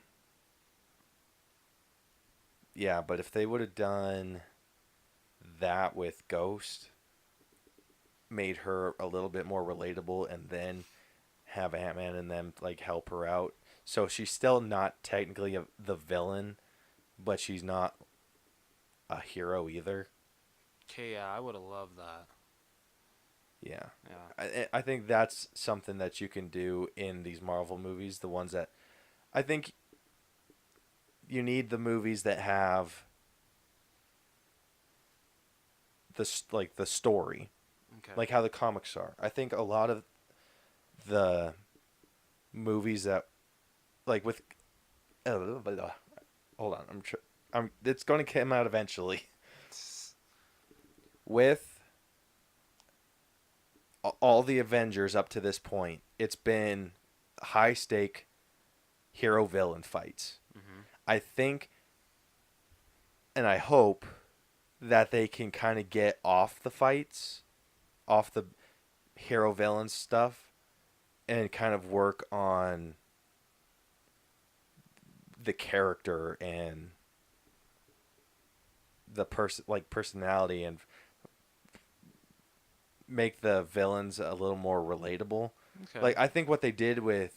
yeah, but if they would have done that with Ghost, made her a little bit more relatable, and then have Ant-Man and them like help her out, so she's still not technically the villain, but she's not a hero either. Okay. Yeah, I would have loved that. Yeah, Yeah. I think that's something that you can do in these Marvel movies. The ones that I think you need the movies that have like the story, Okay. like how the comics are. I think a lot of the movies that like with hold on, I'm it's going to come out eventually. With all the Avengers up to this point, it's been high stake hero villain fights. Mhm. I think and I hope that they can kind of get off the fights, off the hero villain stuff, and kind of work on the character and the personality, and make the villains a little more relatable. Okay. Like I think what they did with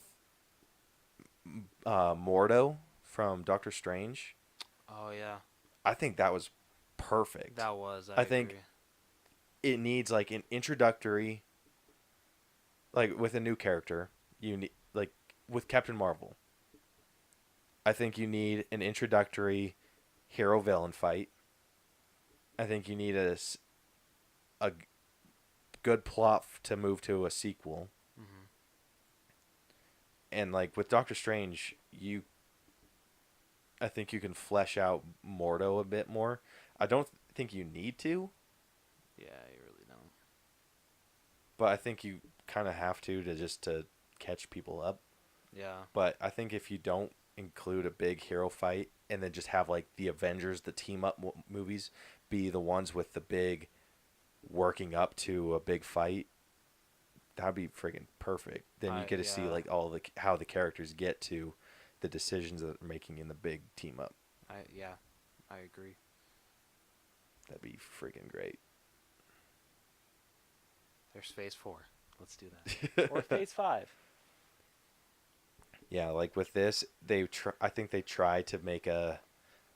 Mordo from Doctor Strange, Oh yeah. I think that was perfect. That was. I think agree. it needs like an introductory, like with a new character. You need like with Captain Marvel. I think you need an introductory hero villain fight. I think you need a good plot to move to a sequel. Mm-hmm. And like with Doctor Strange, I think you can flesh out Mordo a bit more. I don't think you need to, Yeah, you really don't. but I think you kind of have to catch people up. Yeah. But I think if you don't include a big hero fight and then just have like the Avengers, the team up movies, be the ones with the big working up to a big fight, that'd be friggin' perfect. Then you get to see like all the how the characters get to the decisions that they're making in the big team up. I agree. That'd be friggin' great. There's Phase 4. Let's do that. Or Phase 5. Yeah, like with this, I think they tried to make a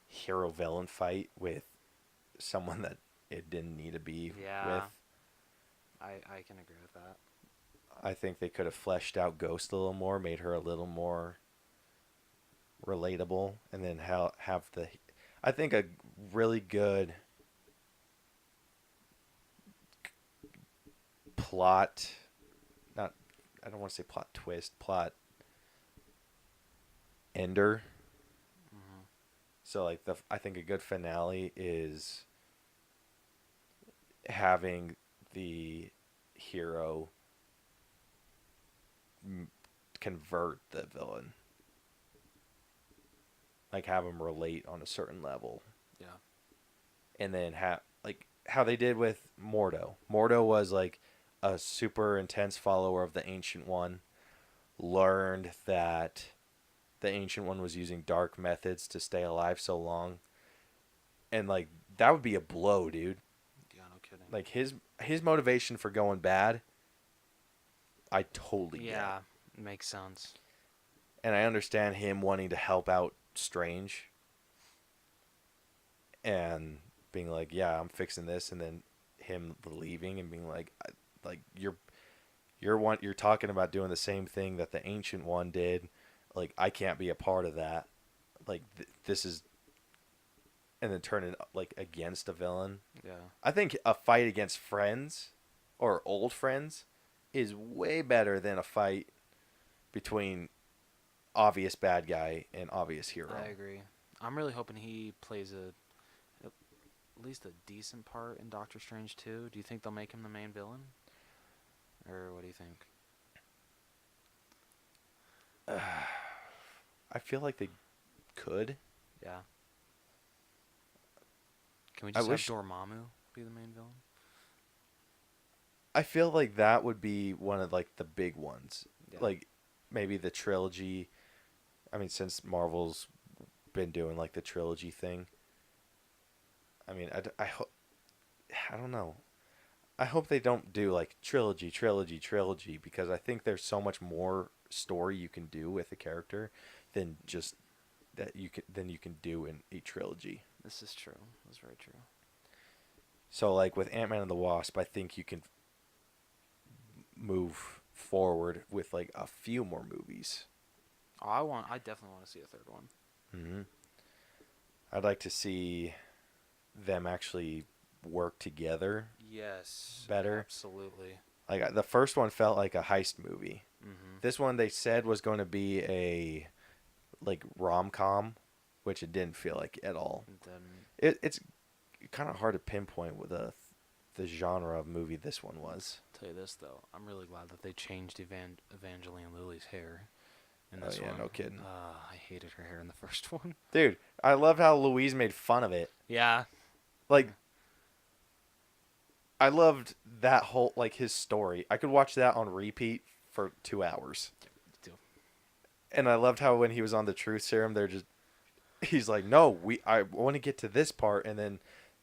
hero villain fight with someone that it didn't need to be with. I can agree with that. I think they could have fleshed out Ghost a little more, made her a little more relatable, and then have the. I think a really good plot, not, I don't want to say plot twist, plot ender. Mm-hmm. So like I think a good finale is having the hero convert the villain, like have him relate on a certain level. Yeah. And then have like how they did with Mordo. Mordo was like a super intense follower of the Ancient One, learned that the Ancient One was using dark methods to stay alive so long, and like that would be a blow, dude. Yeah, no kidding. Like his motivation for going bad, I totally get. Yeah, makes sense. And I understand him wanting to help out Strange and being like, yeah, I'm fixing this, and then him leaving and being like you're talking about doing the same thing that the Ancient One did. Like, I can't be a part of that. Like, this is, and then turning like against a villain. Yeah. I think a fight against friends or old friends is way better than a fight between obvious bad guy and obvious hero. I agree. I'm really hoping he plays at least a decent part in Doctor Strange 2. Do you think they'll make him the main villain? Or what do you think? I feel like they could. Yeah. Can we just wish- have Dormammu be the main villain? I feel like that would be one of like the big ones. Yeah. Like maybe the trilogy. I mean, since Marvel's been doing like the trilogy thing. I mean, I don't know. I hope they don't do like trilogy because I think there's so much more story you can do with a character than just that you can do in a trilogy. This is true. That's very true. So like with Ant-Man and the Wasp, I think you can move forward with like a few more movies. Oh, I definitely want to see a third one. Mm-hmm. I'd like to see them actually work together. Yes. Better. Absolutely. Like the first one felt like a heist movie. Mm-hmm. This one they said was going to be a like rom-com, which it didn't feel like at all. It's kind of hard to pinpoint what the genre of movie this one was. I'll tell you this though, I'm really glad that they changed Evangeline Lilly's hair in this one. No kidding. I hated her hair in the first one. Dude, I love how Louise made fun of it. Yeah. Like, I loved that whole, like, his story. I could watch that on repeat for 2 hours. Do. And I loved how when he was on the truth serum, he's like, no, I want to get to this part. And then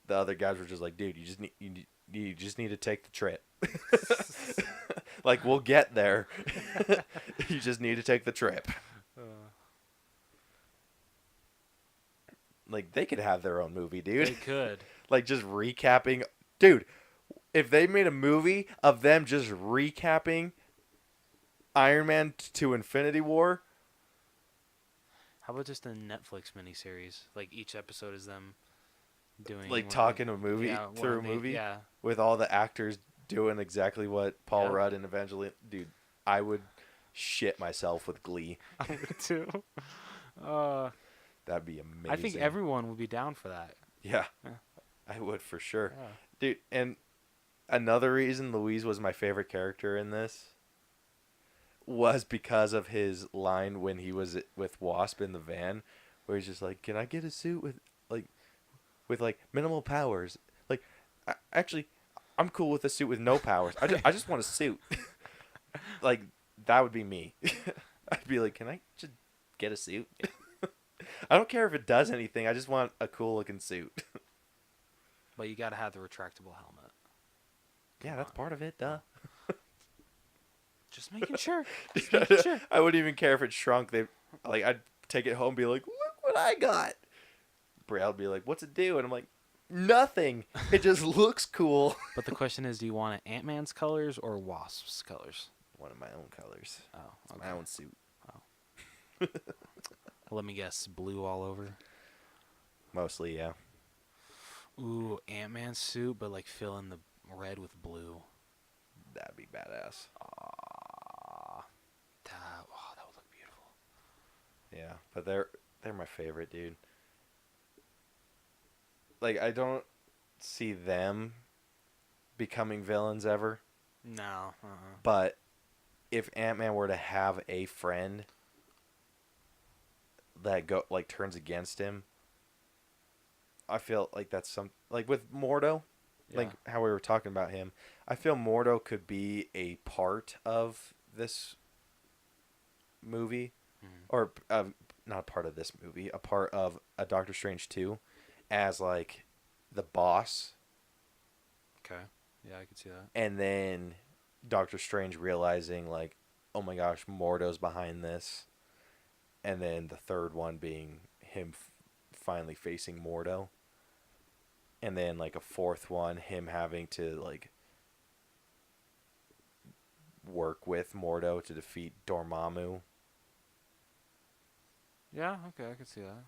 the other guys were just like, dude, you just need to take the trip. Like, we'll get there. You just need to take the trip. Like, they could have their own movie, dude. They could. Like, just recapping. Dude, if they made a movie of them just recapping Iron Man to Infinity War. How about just a Netflix miniseries? Like, each episode is them doing... Like, talking a movie through a movie? Yeah. With all the actors doing exactly what Paul Yeah. Rudd and Evangeline, dude, I would shit myself with glee. I would too. Uh, That'd be amazing. I think everyone would be down for that. Yeah, Yeah. I would for sure. Yeah. Dude, and another reason Louise was my favorite character in this was because of his line when he was with Wasp in the van, where he's just like, "Can I get a suit with minimal powers? Like, actually, I'm cool with a suit with no powers. I just want a suit." Like, that would be me. I'd be like, "Can I just get a suit?" I don't care if it does anything. I just want a cool looking suit. But you got to have the retractable helmet. Yeah, that's part of it, duh. Just making sure. Just making sure. I wouldn't even care if it shrunk. I'd take it home and be like, "Look what I got." Bray would be like, "What's it do?" And I'm like, "Nothing. It just looks cool." But the question is, do you want it Ant-Man's colors or Wasp's colors? One of my own colors. Oh, It's okay. my own suit. Let me guess, blue all over. Mostly, yeah. Ooh, Ant-Man's suit, but like fill in the red with blue. That'd be badass. That would look beautiful. Yeah, but they're my favorite, dude. Like, I don't see them becoming villains ever. No. But if Ant-Man were to have a friend that turns against him, I feel like that's like with Mordo, like Yeah. how we were talking about him. I feel Mordo could be a part of this movie, or not a part of this movie, a part of a Doctor Strange 2, as like the boss, Okay. Yeah, I could see that. and then Doctor Strange realizing like, oh my gosh, Mordo's behind this, and then the third one being him finally facing Mordo, and then like a fourth one, him having to like work with Mordo to defeat Dormammu. Yeah, okay, I could see that.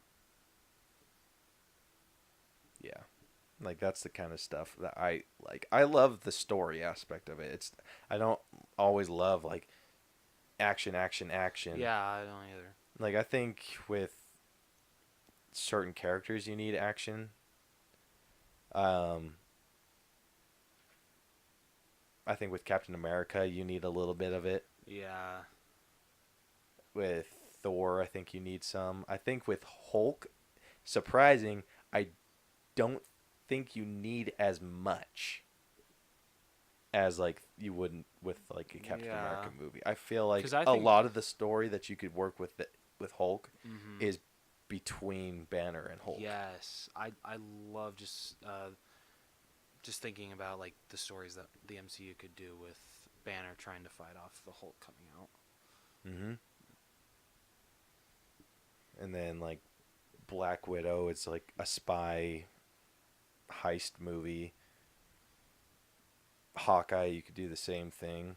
Yeah. Like that's the kind of stuff that I like. I love the story aspect of it. I don't always love like action. Yeah, I don't either. Like I think with certain characters you need action. I think with Captain America you need a little bit of it. Yeah. With Thor, I think you need some. I think with Hulk, surprising, I don't think you need as much as like you wouldn't with like a Captain Yeah. America movie. I feel like 'Cause I a think- lot of the story that you could work with with Hulk Mhm. is between Banner and Hulk. Yes, I love just thinking about like the stories that the MCU could do with Banner trying to fight off the Hulk coming out. Mm-hmm. And then like Black Widow, it's like a spy heist movie. Hawkeye, you could do the same thing.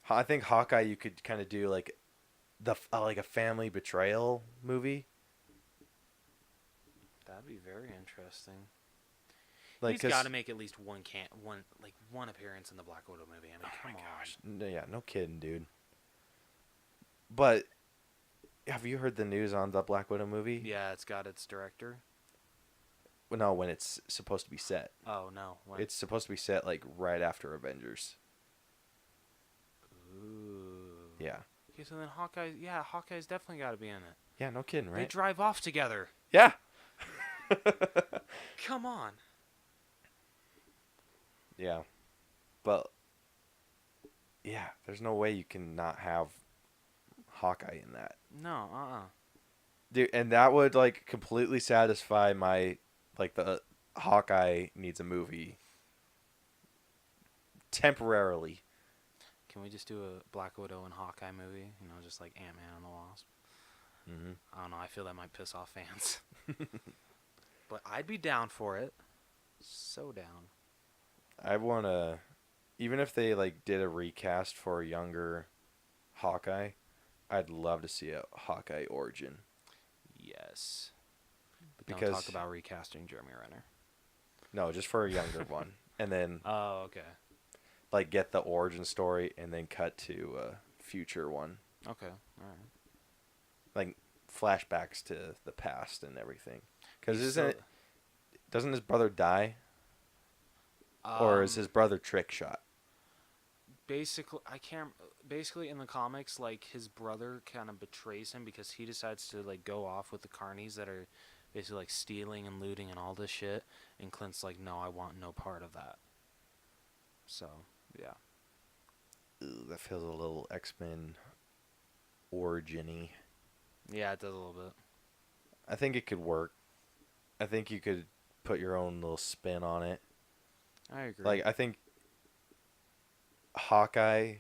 I think Hawkeye, you could kind of do like like a family betrayal movie. That'd be very interesting. Like, He's got to make at least one appearance in the Black Widow movie. I mean, come on. Yeah, no kidding, dude. But have you heard the news on the Black Widow movie? Yeah, it's got its director. Well, no, when it's supposed to be set. Oh no, when? It's supposed to be set like right after Avengers. Ooh. Yeah. Okay, so then Hawkeye's definitely got to be in it. Yeah, no kidding, They right? drive off together. Yeah. Come on. Yeah. But yeah, there's no way you can not have Hawkeye in that. No, Dude, and that would like completely satisfy my like the Hawkeye needs a movie temporarily. Can we just do a Black Widow and Hawkeye movie? You know, just like Ant-Man and the Wasp. Mm-hmm. I don't know. I feel that might piss off fans. But I'd be down for it. So down. I want to, even if they like did a recast for a younger Hawkeye, I'd love to see a Hawkeye origin. Yes. But Because- don't talk about recasting Jeremy Renner. No, just for a younger one. And then Oh, okay. like get the origin story and then cut to a future one, Okay. All right. like flashbacks to the past and everything. Because He's doesn't his brother die, or is his brother trick shot? basically I can't basically in the comics like his brother kind of betrays him because he decides to like go off with the carnies that are basically like stealing and looting and all this shit, and Clint's like, no, I want no part of that. So yeah. Ooh, that feels a little X-Men origin-y. Yeah, it does a little bit. I think it could work. I think you could put your own little spin on it. I agree. Like, I think Hawkeye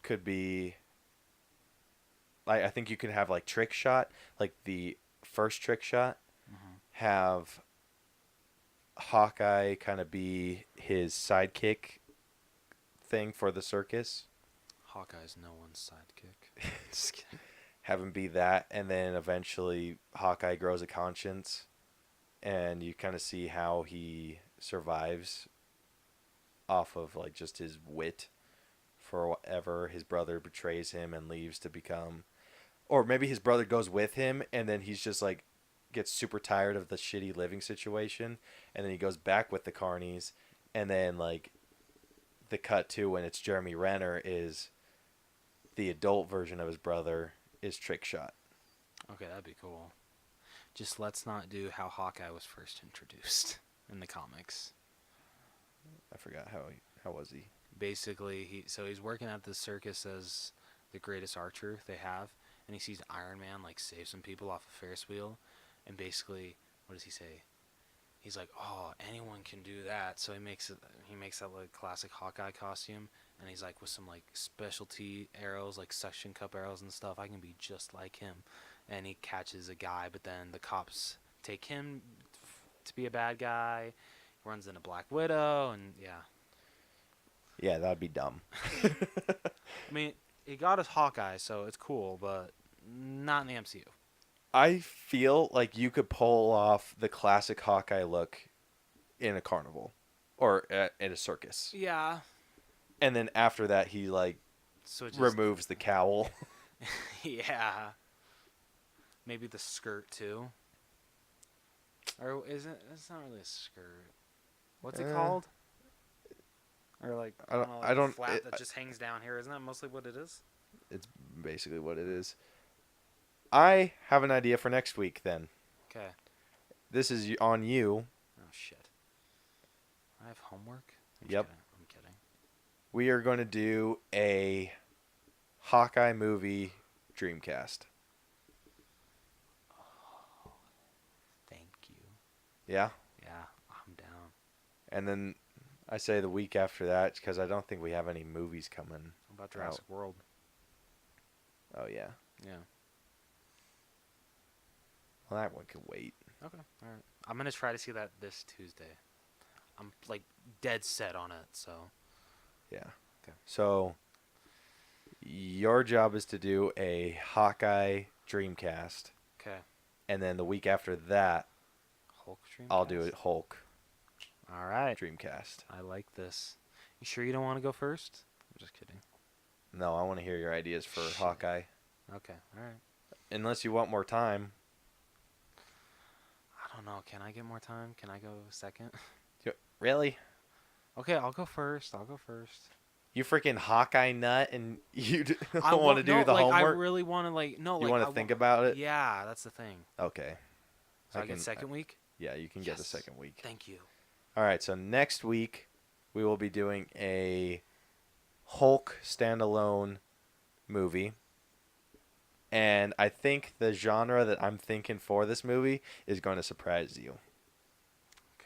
could be... Like, I think you could have, like, Trick Shot, like the first Trick Shot, have Hawkeye kind of be his sidekick thing for the circus. Hawkeye's no one's sidekick. Just kidding. Have him be that, and then eventually Hawkeye grows a conscience, and you kind of see how he survives off of like just his wit for whatever. His brother betrays him and leaves to become, or maybe his brother goes with him, and then he's just like gets super tired of the shitty living situation, and then he goes back with the carnies, and then like the cut to when it's Jeremy Renner is the adult version of his brother is Trick Shot. Okay, that'd be cool. Just let's not do how Hawkeye was first introduced in the comics. I forgot how was he? Basically, he's working at the circus as the greatest archer they have, and he sees Iron Man like save some people off a Ferris wheel, and basically, what does he say? He's like, "Oh, anyone can do that." So he makes that like classic Hawkeye costume, and he's like with some like specialty arrows, like suction cup arrows and stuff. I can be just like him, and he catches a guy, but then the cops take him to be a bad guy. He runs into Black Widow, and yeah. Yeah, that'd be dumb. I mean, he got us Hawkeye, so it's cool, but not in the MCU. I feel like you could pull off the classic Hawkeye look in a carnival or at a circus. Yeah. And then after that, he like So it just, removes the cowl. yeah. Maybe the skirt too. Or is it? It's not really a skirt. What's it called? Or like I don't. flat that just hangs down here. Isn't that mostly what it is? It's basically what it is. I have an idea for next week. Then Okay. this is on you. Oh shit. I have homework. Yep. I'm kidding. We are going to do a Hawkeye movie Dreamcast. Oh, thank you. Yeah. Yeah, I'm down. And then I say the week after that because I don't think we have any movies coming. What about Jurassic World? Oh yeah. Yeah. Well, that one could wait. Okay. All right. I'm gonna try to see that this Tuesday. I'm like dead set on it. So. Yeah. Okay. So your job is to do a Hawkeye Dreamcast, Okay. and then the week after that, Hulk Dreamcast. I'll do a Hulk All right. Dreamcast. I like this. You sure you don't want to go first? I'm just kidding. No, I want to hear your ideas for Shit. Hawkeye. Okay. All right. Unless you want more time. I don't know. Can I get more time? Can I go second? Really? Okay, I'll go first. You freaking Hawkeye nut, and you I don't want to do the like, homework? I really want to like no. You like, want to think about it? Yeah, that's the thing. Okay. So I get second week. Yeah, you can get the Yes. second week. Thank you. All right, so next week we will be doing a Hulk standalone movie. And I think the genre that I'm thinking for this movie is going to surprise you.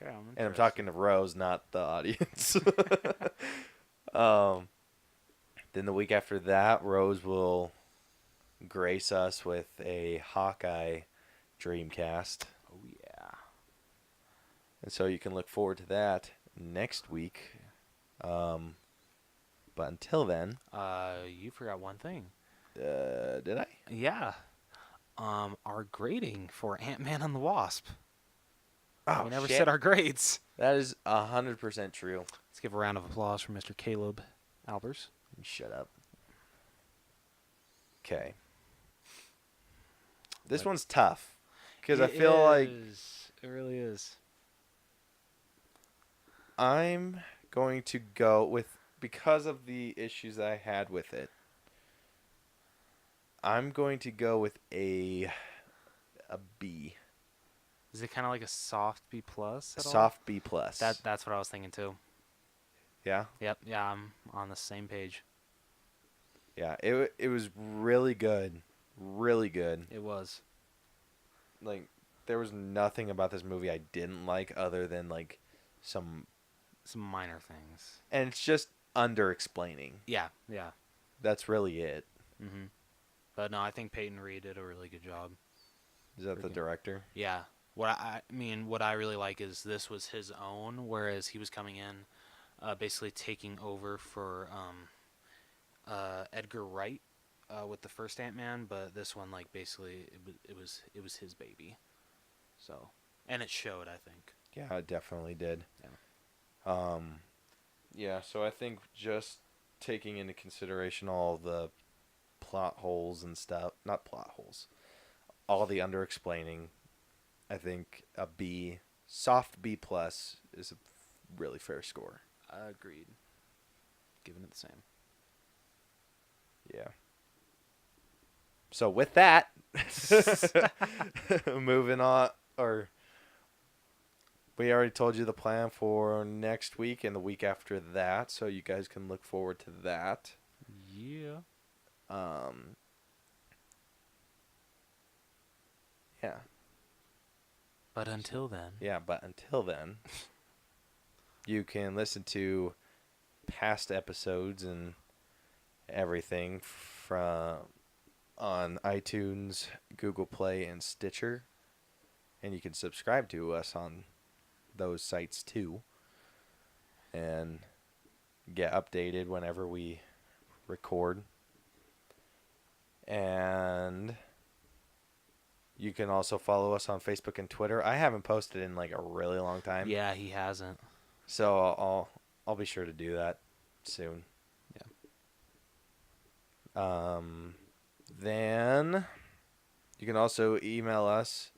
Okay, And I'm talking to Rose, not the audience. Then the week after that, Rose will grace us with a Hawkeye Dreamcast. Oh yeah. And so you can look forward to that next week. But until then, You forgot one thing. did I? Yeah. Our grading for Ant-Man and the Wasp. Oh, We never shit. said our grades. That is 100% true. Let's give a round of applause for Mr. Caleb Albers. Shut up. Okay. This What? one's tough. Because I It feel like is. It really is. I'm going to go with, because of the issues that I had with it, I'm going to go with a B. Is it kind of like a soft B plus? A At all? soft B plus. That's what I was thinking too. Yeah? Yep. Yeah, I'm on the same page. Yeah. It was really good. Really good. It was. Like, there was nothing about this movie I didn't like other than, like, some... Some minor things. And it's just under-explaining. Yeah. Yeah. That's really it. Mm-hmm. But no, I think Peyton Reed did a really good job. Is that the Freaking- director? Yeah. What I mean, what I really like is this was his own, whereas he was coming in, basically taking over for Edgar Wright with the first Ant-Man, but this one, like, basically it was his baby. So, and it showed, I think. Yeah, it definitely did. Yeah. Yeah, so I think just taking into consideration all the plot holes and stuff, not plot holes, all the under-explaining, I think a B, soft B plus is a really fair score. Agreed. Giving it the same. Yeah. So with that, moving on, or we already told you the plan for next week and the week after that, so you guys can look forward to that. Yeah. Yeah. But until then. Yeah, but until then, you can listen to past episodes and everything from on iTunes, Google Play, and Stitcher. And you can subscribe to us on those sites too. And get updated whenever we record. And you can also follow us on Facebook and Twitter. I haven't posted in like a really long time. Yeah, he hasn't. So I'll be sure to do that soon. Yeah. Then you can also email us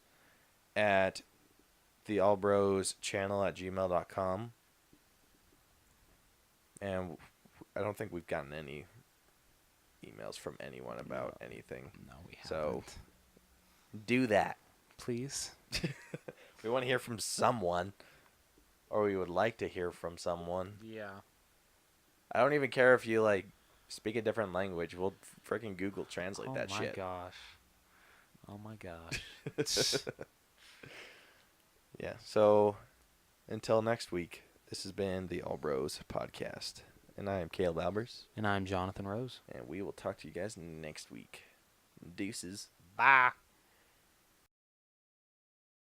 at theallbroschannel@gmail.com. And I don't think we've gotten any emails from anyone about anything. No, we haven't. So do that. Please. We want to hear from someone, or we would like to hear from someone. Yeah. I don't even care if you like speak a different language. We'll freaking Google Translate that shit. Oh my gosh. Yeah. So until next week, this has been the All Bros podcast, and I am Caleb Albers, And I'm Jonathan Rose. and we will talk to you guys next week. Deuces. Bye.